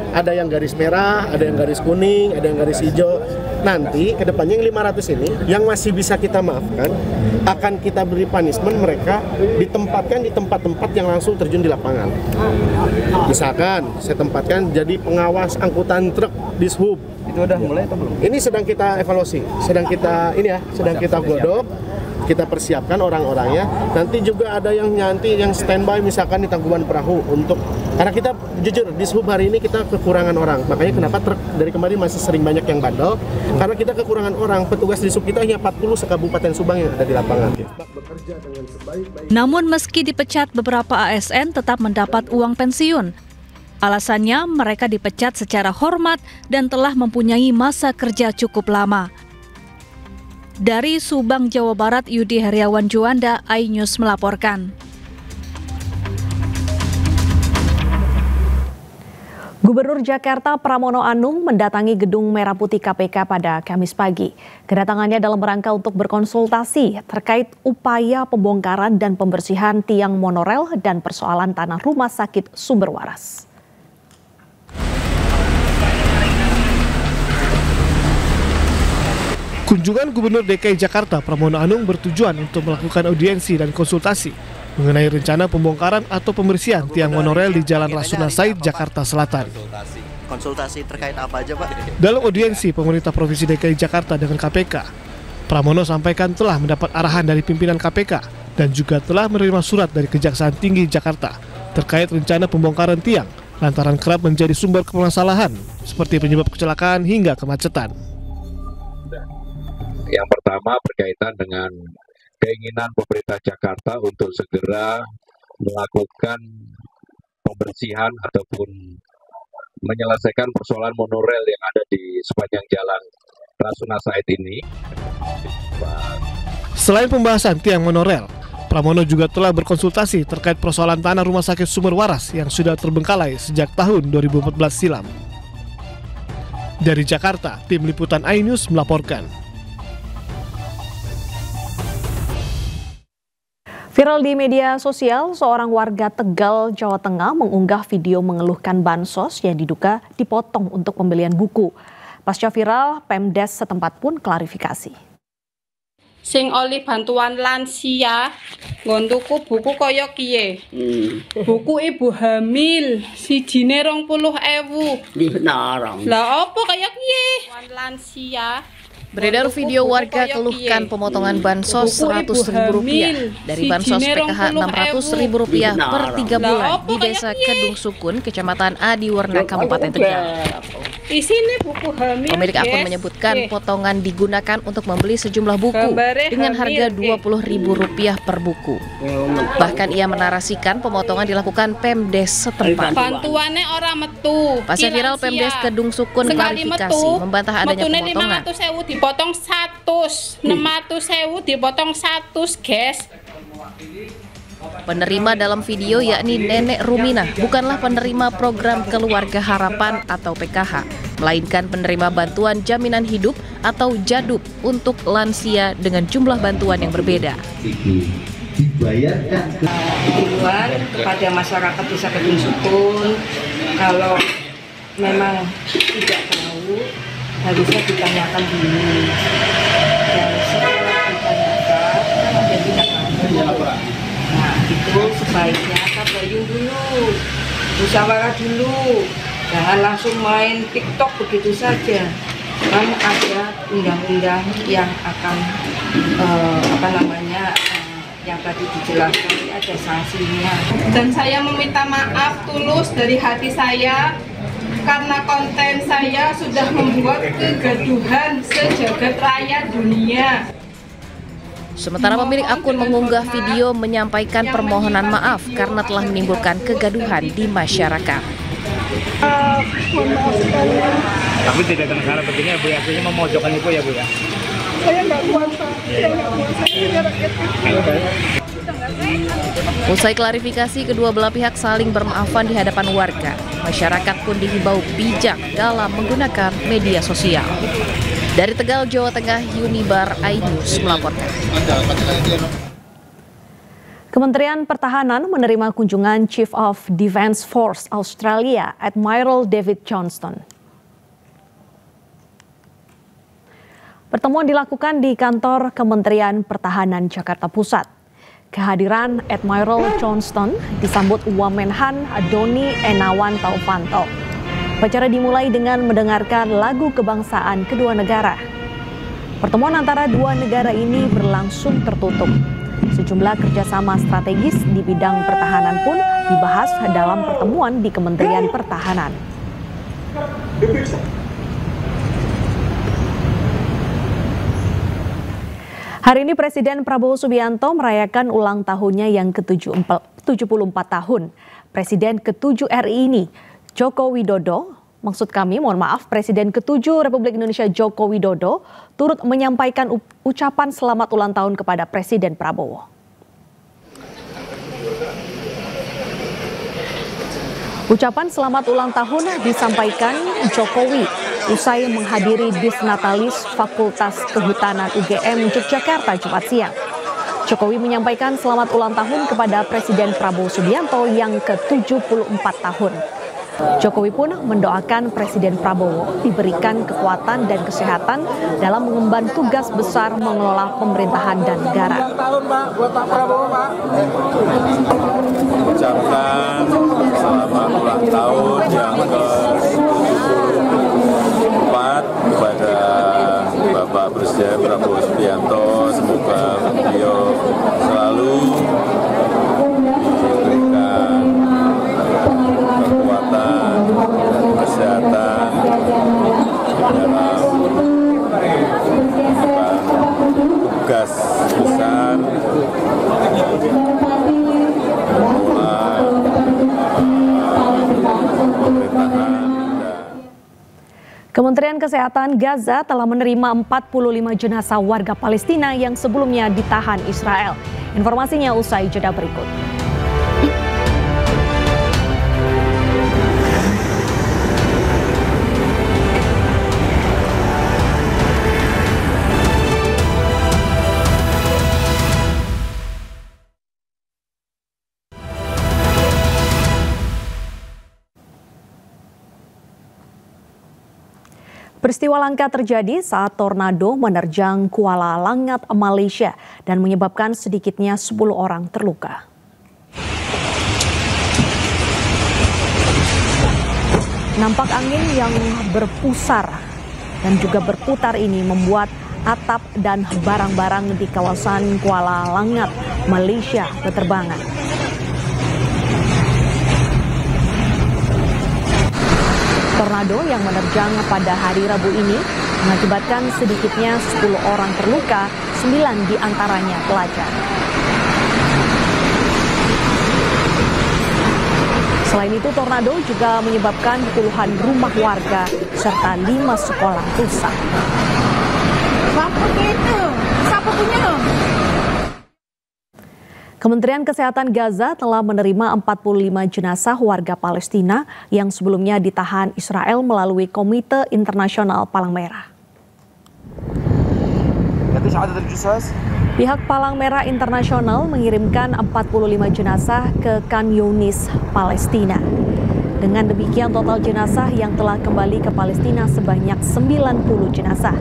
ada yang garis merah, ada yang garis kuning, ada yang garis hijau. Nanti kedepannya yang 500 ini yang masih bisa kita maafkan akan kita beri punishment, mereka ditempatkan di tempat-tempat yang langsung terjun di lapangan. Misalkan saya tempatkan jadi pengawas angkutan truk di Dishub. Itu udah mulai atau belum? Ini sedang kita evaluasi, sedang kita godok, kita persiapkan orang-orangnya. Nanti juga ada yang standby misalkan di Tangkuban Perahu karena kita jujur di Dishub hari ini kita kekurangan orang. Makanya kenapa truk dari kemarin masih sering banyak yang bandel, karena kita kekurangan orang. Petugas di Dishub kita hanya 40 se-Kabupaten Subang yang ada di lapangan. Namun meski dipecat, beberapa ASN tetap mendapat uang pensiun. Alasannya mereka dipecat secara hormat dan telah mempunyai masa kerja cukup lama. Dari Subang, Jawa Barat, Yudi Heriawan Juanda, iNews melaporkan. Gubernur Jakarta Pramono Anung mendatangi gedung Merah Putih KPK pada Kamis pagi. Kedatangannya dalam rangka untuk berkonsultasi terkait upaya pembongkaran dan pembersihan tiang monorel dan persoalan tanah rumah sakit Sumber Waras. Kunjungan Gubernur DKI Jakarta Pramono Anung bertujuan untuk melakukan audiensi dan konsultasi mengenai rencana pembongkaran atau pembersihan tiang monorel di Jalan Rasuna Said, Jakarta Selatan. Konsultasi terkait apa aja, Pak? Dalam audiensi pemerintah Provinsi DKI Jakarta dengan KPK, Pramono sampaikan telah mendapat arahan dari pimpinan KPK dan juga telah menerima surat dari Kejaksaan Tinggi Jakarta terkait rencana pembongkaran tiang lantaran kerap menjadi sumber permasalahan seperti penyebab kecelakaan hingga kemacetan. Yang pertama berkaitan dengan keinginan pemerintah Jakarta untuk segera melakukan pembersihan ataupun menyelesaikan persoalan monorail yang ada di sepanjang jalan Rasuna Said ini. Selain pembahasan tiang monorail, Pramono juga telah berkonsultasi terkait persoalan tanah Rumah Sakit Sumber Waras yang sudah terbengkalai sejak tahun 2014 silam. Dari Jakarta, tim liputan iNews melaporkan. Viral di media sosial, seorang warga Tegal, Jawa Tengah mengunggah video mengeluhkan bansos yang diduga dipotong untuk pembelian buku. Pasca viral, Pemdes setempat pun klarifikasi. Sing oleh bantuan lansia, ngontuku buku kaya kiye. Buku ibu hamil, sijine 20.000. Lah apa kaya kiye? Lansia. Beredar video warga keluhkan pemotongan bansos Rp100.000 dari bansos PKH Rp600.000 per 3 bulan di Desa Kedung Sukun, Kecamatan Adiwarna, Kabupaten Tegal. Di sini buku hamil. Pemilik akun menyebutkan potongan digunakan untuk membeli sejumlah buku dengan harga Rp20.000 per buku. Bahkan ia menarasikan pemotongan dilakukan Pemdes setempat. Bantuannya orang metu. Pasca viral, Pemdes Kedung Sukun klarifikasi membantah adanya pemotongan. 500.000 dipotong 100, 600.000 dipotong 100, guys. Penerima dalam video yakni Nenek Rumina bukanlah penerima program Keluarga Harapan atau PKH, melainkan penerima bantuan jaminan hidup atau JADUP untuk lansia dengan jumlah bantuan yang berbeda. Dibayarkan himbauan kepada masyarakat Desa Kedung Sukun, kalau memang tidak tahu harusnya ditanyakan dulu, dan setelah ditanyakan ada tindak lanjut. Nah, itu sebaiknya tabayun dulu, musyawarah dulu, jangan langsung main TikTok begitu saja. Kan ada undang-undang yang akan yang tadi dijelaskan, ada sanksinya. Dan saya meminta maaf tulus dari hati saya karena konten saya sudah membuat kegaduhan sejagat raya dunia. Sementara pemilik akun mengunggah video menyampaikan permohonan maaf karena telah menimbulkan kegaduhan di masyarakat. Tapi tidak dengan cara begini, Bu, artinya memojokkan Ibu ya, Bu ya? Saya nggak kuasa, Usai klarifikasi, kedua belah pihak saling bermaafan di hadapan warga. Masyarakat pun dihimbau bijak dalam menggunakan media sosial. Dari Tegal, Jawa Tengah, Unibar iNews melaporkan. Kementerian Pertahanan menerima kunjungan Chief of Defence Force Australia, Admiral David Johnston. Pertemuan dilakukan di kantor Kementerian Pertahanan Jakarta Pusat. Kehadiran Admiral Johnston disambut Wamenhan Doni Enawan Taufanto. Acara dimulai dengan mendengarkan lagu kebangsaan kedua negara. Pertemuan antara dua negara ini berlangsung tertutup. Sejumlah kerjasama strategis di bidang pertahanan pun dibahas dalam pertemuan di Kementerian Pertahanan. Hari ini Presiden Prabowo Subianto merayakan ulang tahunnya yang ke-74 tahun. Presiden ke-7 RI ini, Joko Widodo, Presiden ke-7 Republik Indonesia Joko Widodo turut menyampaikan ucapan selamat ulang tahun kepada Presiden Prabowo. Ucapan selamat ulang tahun disampaikan Jokowi usai menghadiri Disnatalis Fakultas Kehutanan UGM Yogyakarta Jumat siang. Jokowi menyampaikan selamat ulang tahun kepada Presiden Prabowo Subianto yang ke-74 tahun. Jokowi pun mendoakan Presiden Prabowo diberikan kekuatan dan kesehatan dalam mengemban tugas besar mengelola pemerintahan dan negara. Ucapkan selamat ulang tahun yang ke-74 kepada Bapak Presiden Prabowo Subianto. Semoga beliau selalu diberikan kekuatan, kesehatan dalam bertahan. Kementerian Kesehatan Gaza telah menerima 45 jenazah warga Palestina yang sebelumnya ditahan Israel. Informasinya usai jeda berikut. Peristiwa langka terjadi saat tornado menerjang Kuala Langat, Malaysia dan menyebabkan sedikitnya 10 orang terluka. Nampak angin yang berpusar dan juga berputar ini membuat atap dan barang-barang di kawasan Kuala Langat, Malaysia berterbangan. Tornado yang menerjang pada hari Rabu ini mengakibatkan sedikitnya 10 orang terluka, 9 diantaranya pelajar. Selain itu, tornado juga menyebabkan puluhan rumah warga serta 5 sekolah rusak. Siapa itu? Siapa punya? Kementerian Kesehatan Gaza telah menerima 45 jenazah warga Palestina yang sebelumnya ditahan Israel melalui Komite Internasional Palang Merah. Pihak Palang Merah Internasional mengirimkan 45 jenazah ke Khan Younis, Palestina. Dengan demikian total jenazah yang telah kembali ke Palestina sebanyak 90 jenazah.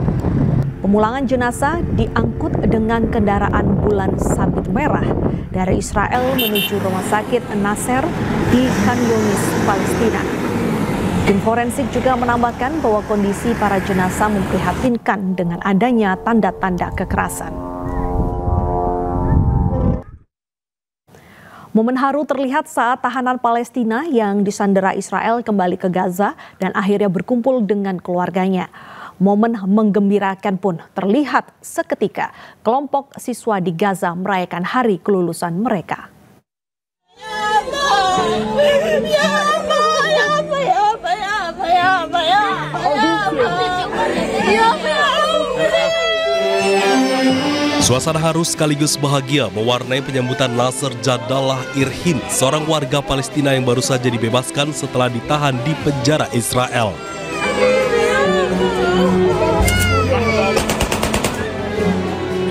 Pemulangan jenazah diangkut dengan kendaraan bulan sabit merah dari Israel menuju rumah sakit Nasser di Khan Younis, Palestina. Tim forensik juga menambahkan bahwa kondisi para jenazah memprihatinkan dengan adanya tanda-tanda kekerasan. Momen haru terlihat saat tahanan Palestina yang disandera Israel kembali ke Gaza dan akhirnya berkumpul dengan keluarganya. Momen menggembirakan pun terlihat seketika kelompok siswa di Gaza merayakan hari kelulusan mereka. Suasana haru sekaligus bahagia mewarnai penyambutan Nasser Jadallah Irhin, seorang warga Palestina yang baru saja dibebaskan setelah ditahan di penjara Israel.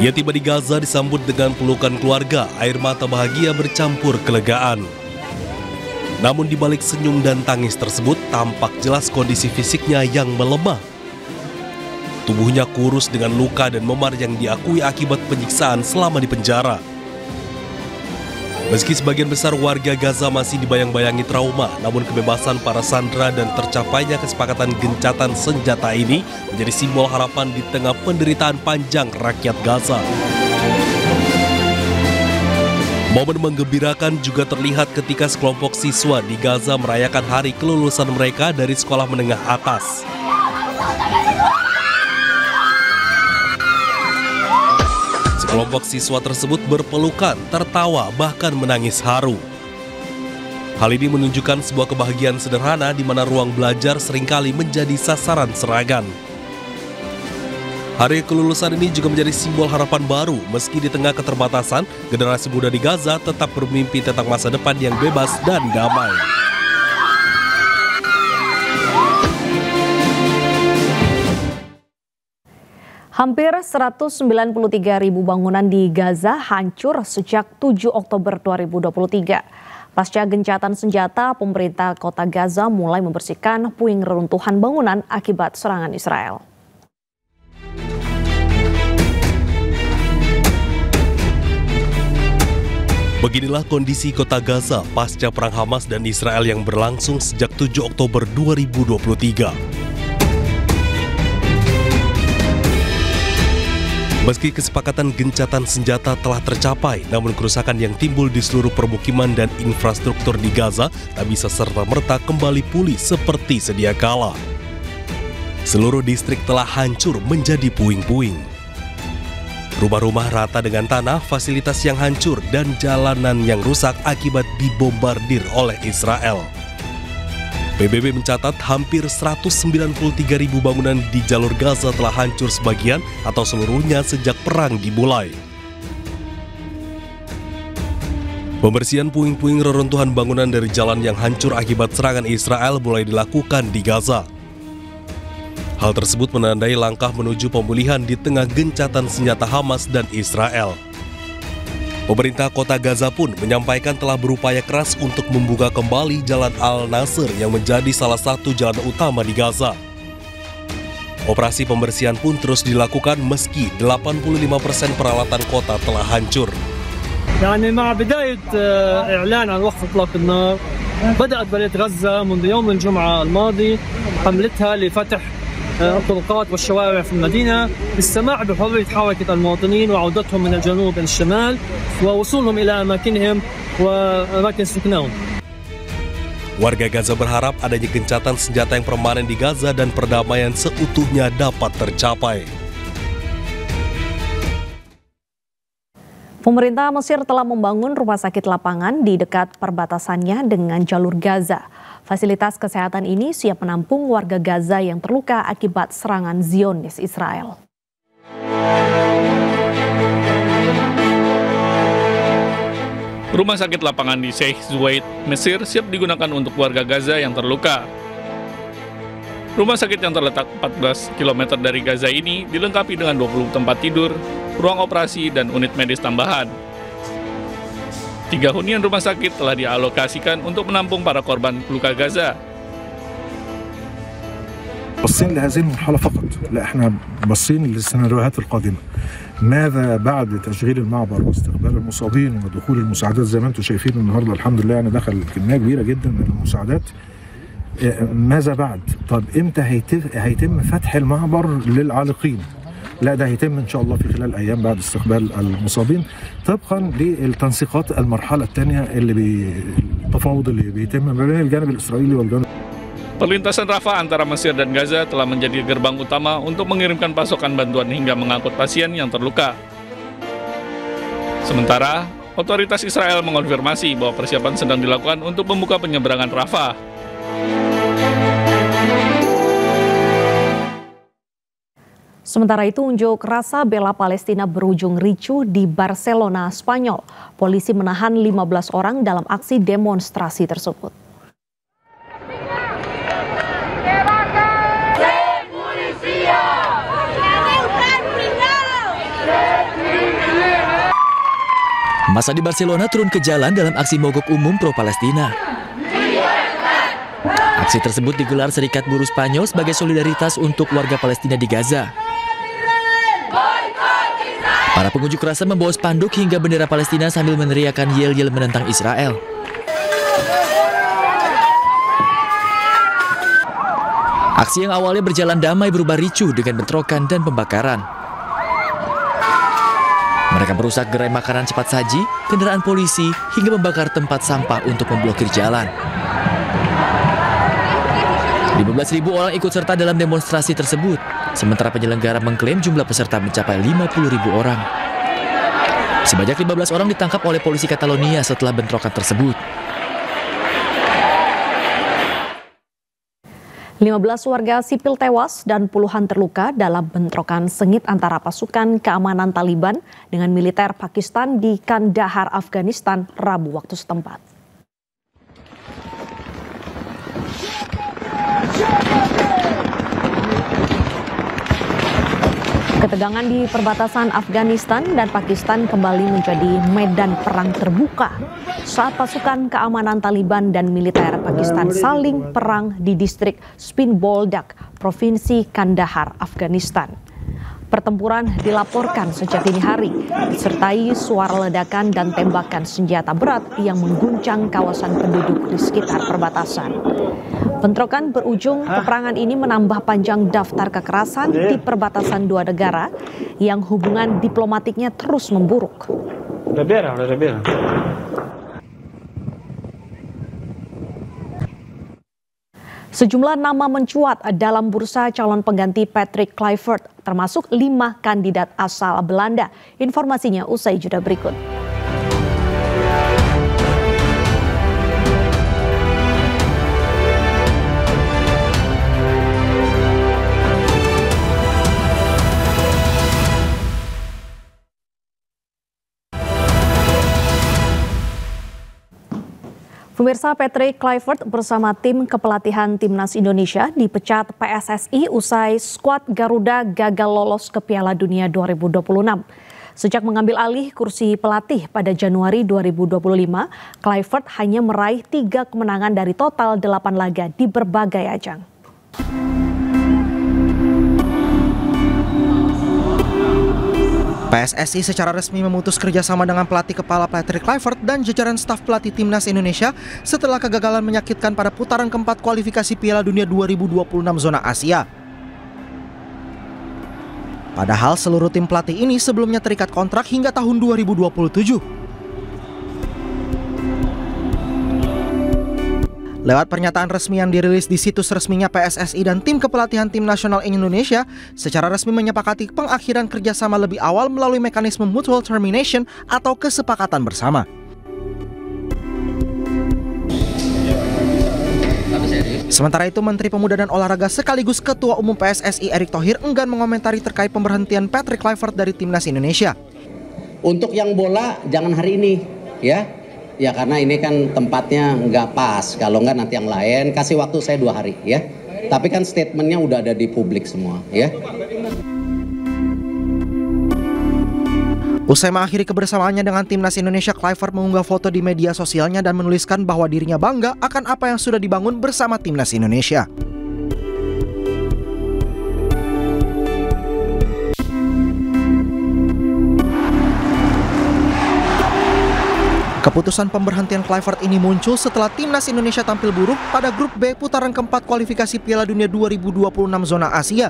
Ia tiba di Gaza disambut dengan pelukan keluarga, air mata bahagia bercampur kelegaan. Namun di balik senyum dan tangis tersebut tampak jelas kondisi fisiknya yang melemah. Tubuhnya kurus dengan luka dan memar yang diakui akibat penyiksaan selama di penjara. Meski sebagian besar warga Gaza masih dibayang-bayangi trauma, namun kebebasan para sandera dan tercapainya kesepakatan gencatan senjata ini menjadi simbol harapan di tengah penderitaan panjang rakyat Gaza. Momen menggembirakan juga terlihat ketika sekelompok siswa di Gaza merayakan hari kelulusan mereka dari sekolah menengah atas. Kelompok siswa tersebut berpelukan, tertawa, bahkan menangis haru. Hal ini menunjukkan sebuah kebahagiaan sederhana di mana ruang belajar seringkali menjadi sasaran serangan. Hari kelulusan ini juga menjadi simbol harapan baru, meski di tengah keterbatasan, generasi muda di Gaza tetap bermimpi tentang masa depan yang bebas dan damai. Hampir 193.000 bangunan di Gaza hancur sejak 7 Oktober 2023. Pasca gencatan senjata, pemerintah kota Gaza mulai membersihkan puing reruntuhan bangunan akibat serangan Israel. Beginilah kondisi kota Gaza pasca perang Hamas dan Israel yang berlangsung sejak 7 Oktober 2023. Meski kesepakatan gencatan senjata telah tercapai, namun kerusakan yang timbul di seluruh permukiman dan infrastruktur di Gaza tak bisa serta-merta kembali pulih seperti sedia kala. Seluruh distrik telah hancur menjadi puing-puing. Rumah-rumah rata dengan tanah, fasilitas yang hancur, dan jalanan yang rusak akibat dibombardir oleh Israel. PBB mencatat hampir 193.000 bangunan di jalur Gaza telah hancur sebagian atau seluruhnya sejak perang dimulai. Pembersihan puing-puing reruntuhan bangunan dari jalan yang hancur akibat serangan Israel mulai dilakukan di Gaza. Hal tersebut menandai langkah menuju pemulihan di tengah gencatan senjata Hamas dan Israel. Pemerintah kota Gaza pun menyampaikan telah berupaya keras untuk membuka kembali Jalan Al-Nasr yang menjadi salah satu jalan utama di Gaza. Operasi pembersihan pun terus dilakukan meski 85% peralatan kota telah hancur. يعني مع بداية إعلان عن وقف إطلاق النار بدأت بلدية غزة منذ يوم الجمعة الماضي حملتها لفتح الطرقات والشوارع في المدينة للسماح بحرية حركة المواطنين وعودتهم من الجنوب إلى الشمال ووصولهم إلى أماكنهم وأماكن سكنهم. Warga Gaza berharap adanya gencatan senjata yang permanen di Gaza dan perdamaian seutuhnya dapat tercapai. Pemerintah Mesir telah membangun rumah sakit lapangan di dekat perbatasannya dengan jalur Gaza. Fasilitas kesehatan ini siap menampung warga Gaza yang terluka akibat serangan Zionis Israel. Rumah sakit lapangan di Sheikh Zayed, Mesir siap digunakan untuk warga Gaza yang terluka. Rumah sakit yang terletak 14 km dari Gaza ini dilengkapi dengan 20 tempat tidur, ruang operasi, dan unit medis tambahan. 3 hunian rumah sakit telah dialokasikan untuk menampung para korban luka Gaza. باصين لهذه المرحلة فقط، لا احنا باصين للسيناريوهات القادمة. ماذا بعد تشغيل المعبر واستقبال المصابين ودخول المساعدات زي ما انتم شايفين النهارده الحمد لله يعني دخل كمية كبيرة جدا من المساعدات. ماذا بعد؟ طب امتى هيتم فتح المعبر للعالقين؟ لا ده هيتم ان شاء الله في خلال ايام بعد استقبال المصابين طبقا للتنسيقات المرحله الثانيه التفاوض اللي بيتم ما بين الجانب الاسرائيلي والجانب. Perlintasan Rafah antara Mesir dan Gaza telah menjadi gerbang utama untuk mengirimkan pasokan bantuan hingga mengangkut pasien yang terluka. Sementara, otoritas Israel mengonfirmasi bahwa persiapan sedang dilakukan untuk membuka penyeberangan Rafah. Sementara itu, unjuk rasa bela Palestina berujung ricuh di Barcelona, Spanyol. Polisi menahan 15 orang dalam aksi demonstrasi tersebut. Massa di Barcelona turun ke jalan dalam aksi mogok umum pro-Palestina. Aksi tersebut digelar Serikat Buruh Spanyol sebagai solidaritas untuk warga Palestina di Gaza. Para pengunjuk rasa membawa spanduk hingga bendera Palestina sambil meneriakkan yel-yel menentang Israel. Aksi yang awalnya berjalan damai berubah ricuh dengan bentrokan dan pembakaran. Mereka merusak gerai makanan cepat saji, kendaraan polisi, hingga membakar tempat sampah untuk memblokir jalan. 15.000 orang ikut serta dalam demonstrasi tersebut, sementara penyelenggara mengklaim jumlah peserta mencapai 50.000 orang. Sebanyak 15 orang ditangkap oleh polisi Catalonia setelah bentrokan tersebut. 15 warga sipil tewas dan puluhan terluka dalam bentrokan sengit antara pasukan keamanan Taliban dengan militer Pakistan di Kandahar, Afghanistan, Rabu waktu setempat. Ketegangan di perbatasan Afghanistan dan Pakistan kembali menjadi medan perang terbuka saat pasukan keamanan Taliban dan militer Pakistan saling perang di distrik Spin Boldak, Provinsi Kandahar, Afghanistan. Pertempuran dilaporkan sejak dini hari, disertai suara ledakan dan tembakan senjata berat yang mengguncang kawasan penduduk di sekitar perbatasan. Bentrokan berujung peperangan ini menambah panjang daftar kekerasan di perbatasan dua negara yang hubungan diplomatiknya terus memburuk. Sejumlah nama mencuat dalam bursa calon pengganti Patrick Kluivert, termasuk 5 kandidat asal Belanda. Informasinya usai jeda berikut. Pemirsa, Patrick Kluivert bersama tim kepelatihan Timnas Indonesia dipecat PSSI usai skuad Garuda gagal lolos ke Piala Dunia 2026. Sejak mengambil alih kursi pelatih pada Januari 2025, Kluivert hanya meraih 3 kemenangan dari total 8 laga di berbagai ajang. PSSI secara resmi memutus kerjasama dengan pelatih kepala Patrick Kluivert dan jajaran staf pelatih Timnas Indonesia setelah kegagalan menyakitkan pada putaran keempat kualifikasi Piala Dunia 2026 zona Asia. Padahal seluruh tim pelatih ini sebelumnya terikat kontrak hingga tahun 2027. Lewat pernyataan resmi yang dirilis di situs resminya PSSI dan tim kepelatihan tim nasional Indonesia, secara resmi menyepakati pengakhiran kerjasama lebih awal melalui mekanisme mutual termination atau kesepakatan bersama. Sementara itu, Menteri Pemuda dan Olahraga sekaligus Ketua Umum PSSI Erick Thohir enggan mengomentari terkait pemberhentian Patrick Kluivert dari Timnas Indonesia. Untuk yang bola jangan hari ini, ya. Ya karena ini kan tempatnya nggak pas, kalau nggak nanti yang lain, kasih waktu saya 2 hari ya. Tapi kan statementnya udah ada di publik semua ya. Usai mengakhiri kebersamaannya dengan Timnas Indonesia, Kluivert mengunggah foto di media sosialnya dan menuliskan bahwa dirinya bangga akan apa yang sudah dibangun bersama Timnas Indonesia. Keputusan pemberhentian Kluivert ini muncul setelah Timnas Indonesia tampil buruk pada grup B putaran keempat kualifikasi Piala Dunia 2026 zona Asia.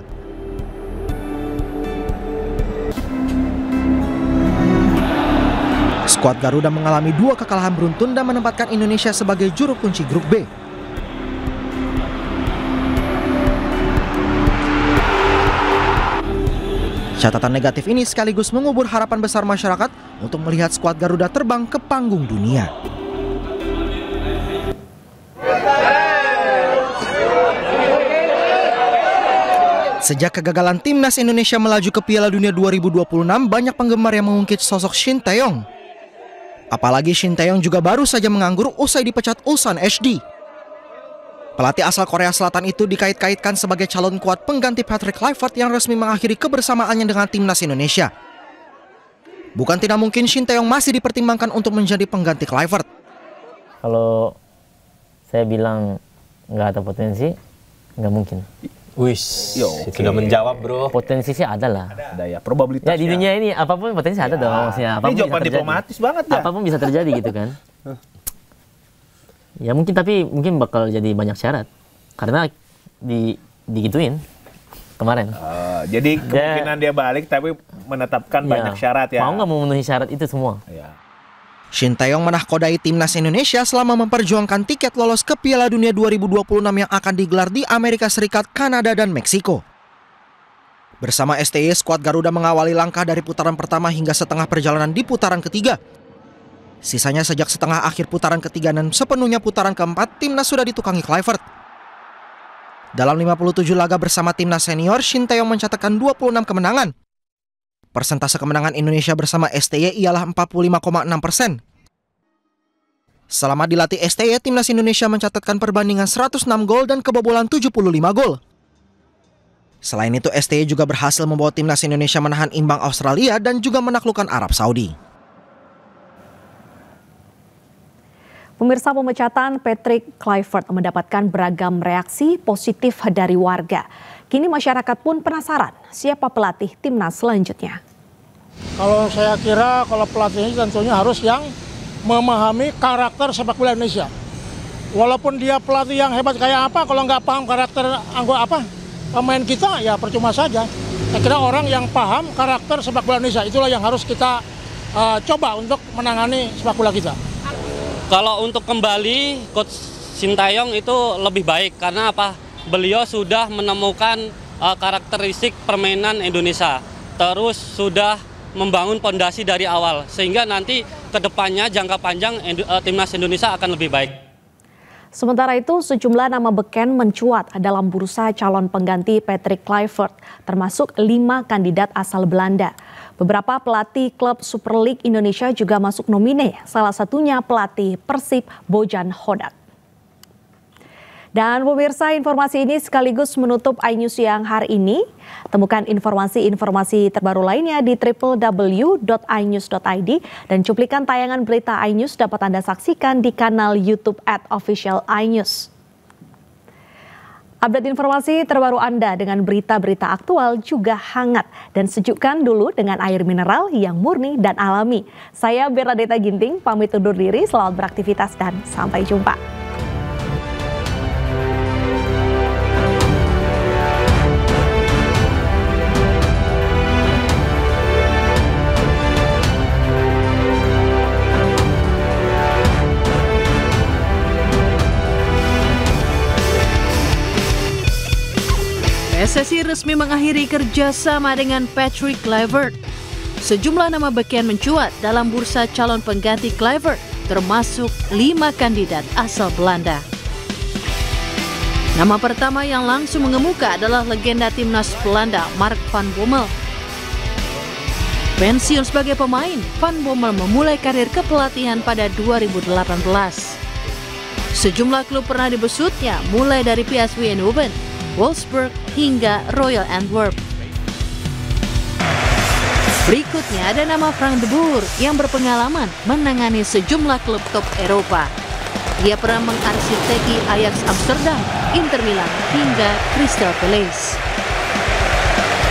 Skuad Garuda mengalami 2 kekalahan beruntun dan menempatkan Indonesia sebagai juru kunci grup B. Catatan negatif ini sekaligus mengubur harapan besar masyarakat untuk melihat skuad Garuda terbang ke panggung dunia. Sejak kegagalan Timnas Indonesia melaju ke Piala Dunia 2026, banyak penggemar yang mengungkit sosok Shin Tae-yong. Apalagi Shin Tae-yong juga baru saja menganggur usai dipecat Ulsan HD. Pelatih asal Korea Selatan itu dikait-kaitkan sebagai calon kuat pengganti Patrick Kluivert yang resmi mengakhiri kebersamaannya dengan Timnas Indonesia. Bukan tidak mungkin Shin Tae-yong masih dipertimbangkan untuk menjadi pengganti Kluivert. Kalau saya bilang nggak ada potensi, nggak mungkin. Wis, sudah menjawab bro. Potensi sih ada lah. Ada ya, probabilitasnya. Ya di dunia ini apapun potensi ada dong. Maksudnya, apapun ini jawaban diplomatis banget ya. Apapun bisa terjadi gitu kan. Ya mungkin, tapi mungkin bakal jadi banyak syarat karena digituin kemarin. Jadi kemungkinan dia balik tapi menetapkan banyak syarat ya. Mau nggak memenuhi syarat itu semua. Shin Tae-yong menahkodai Timnas Indonesia selama memperjuangkan tiket lolos ke Piala Dunia 2026 yang akan digelar di Amerika Serikat, Kanada, dan Meksiko. Bersama STY, skuad Garuda mengawali langkah dari putaran pertama hingga setengah perjalanan di putaran ketiga. Sisanya sejak setengah akhir putaran ketiga dan sepenuhnya putaran keempat, Timnas sudah ditukangi Kluivert. Dalam 57 laga bersama Timnas senior, Shin Tae-yong mencatatkan 26 kemenangan. Persentase kemenangan Indonesia bersama STY ialah 45,6%. Selama dilatih STY, Timnas Indonesia mencatatkan perbandingan 106 gol dan kebobolan 75 gol. Selain itu, STY juga berhasil membawa Timnas Indonesia menahan imbang Australia dan juga menaklukkan Arab Saudi. Pemirsa, pemecatan Patrick Kluivert mendapatkan beragam reaksi positif dari warga. Kini masyarakat pun penasaran siapa pelatih timnas selanjutnya. Kalau saya kira kalau pelatihnya tentunya harus yang memahami karakter sepak bola Indonesia. Walaupun dia pelatih yang hebat kayak apa, kalau nggak paham karakter pemain kita ya percuma saja. Saya kira orang yang paham karakter sepak bola Indonesia itulah yang harus kita coba untuk menangani sepak bola kita. Kalau untuk kembali, Coach Shin Tae-yong itu lebih baik karena apa? Beliau sudah menemukan karakteristik permainan Indonesia, terus sudah membangun fondasi dari awal, sehingga nanti kedepannya jangka panjang timnas Indonesia akan lebih baik. Sementara itu, sejumlah nama beken mencuat dalam bursa calon pengganti Patrick Kluivert, termasuk 5 kandidat asal Belanda. Beberapa pelatih klub Super League Indonesia juga masuk nomine, salah satunya pelatih Persib Bojan Hodak. Dan pemirsa, informasi ini sekaligus menutup iNews yang hari ini. Temukan informasi-informasi terbaru lainnya di www.inews.id dan cuplikan tayangan berita iNews dapat Anda saksikan di kanal YouTube @official_inews. Update informasi terbaru Anda dengan berita-berita aktual juga hangat dan sejukkan dulu dengan air mineral yang murni dan alami. Saya Bernadetta Ginting, pamit undur diri, selamat beraktivitas dan sampai jumpa. PSSI resmi mengakhiri kerjasama dengan Patrick Kluivert. Sejumlah nama beken mencuat dalam bursa calon pengganti Kluivert, termasuk 5 kandidat asal Belanda. Nama pertama yang langsung mengemuka adalah legenda timnas Belanda, Mark van Bommel. Pensiun sebagai pemain, Van Bommel memulai karir kepelatihan pada 2018. Sejumlah klub pernah dibesutnya, mulai dari PSV Eindhoven, Wolfsburg hingga Royal Antwerp. Berikutnya ada nama Frank de Boer yang berpengalaman menangani sejumlah klub top Eropa. Ia pernah mengarsiteki Ajax Amsterdam, Inter Milan hingga Crystal Palace.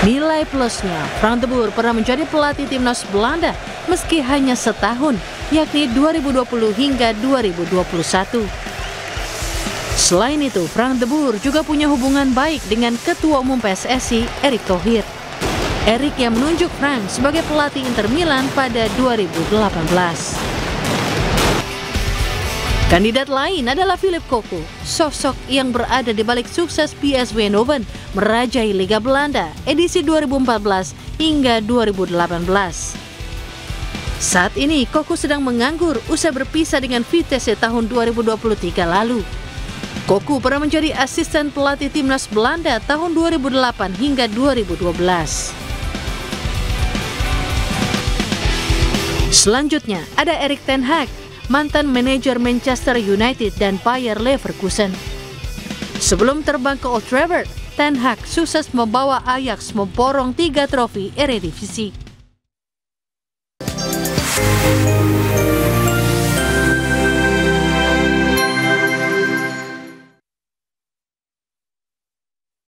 Nilai plusnya, Frank de Boer pernah menjadi pelatih timnas Belanda meski hanya setahun, yakni 2020 hingga 2021. Selain itu, Frank de Boer juga punya hubungan baik dengan Ketua Umum PSSI, Erick Thohir. Erick yang menunjuk Frank sebagai pelatih Inter Milan pada 2018. Kandidat lain adalah Philip Cocu, sosok yang berada di balik sukses PSV Eindhoven merajai Liga Belanda edisi 2014 hingga 2018. Saat ini, Cocu sedang menganggur usai berpisah dengan Vitesse tahun 2023 lalu. Cocu pernah menjadi asisten pelatih timnas Belanda tahun 2008 hingga 2012. Selanjutnya ada Erik ten Hag, mantan manajer Manchester United dan Bayer Leverkusen. Sebelum terbang ke Old Trafford, ten Hag sukses membawa Ajax memborong 3 trofi Eredivisie.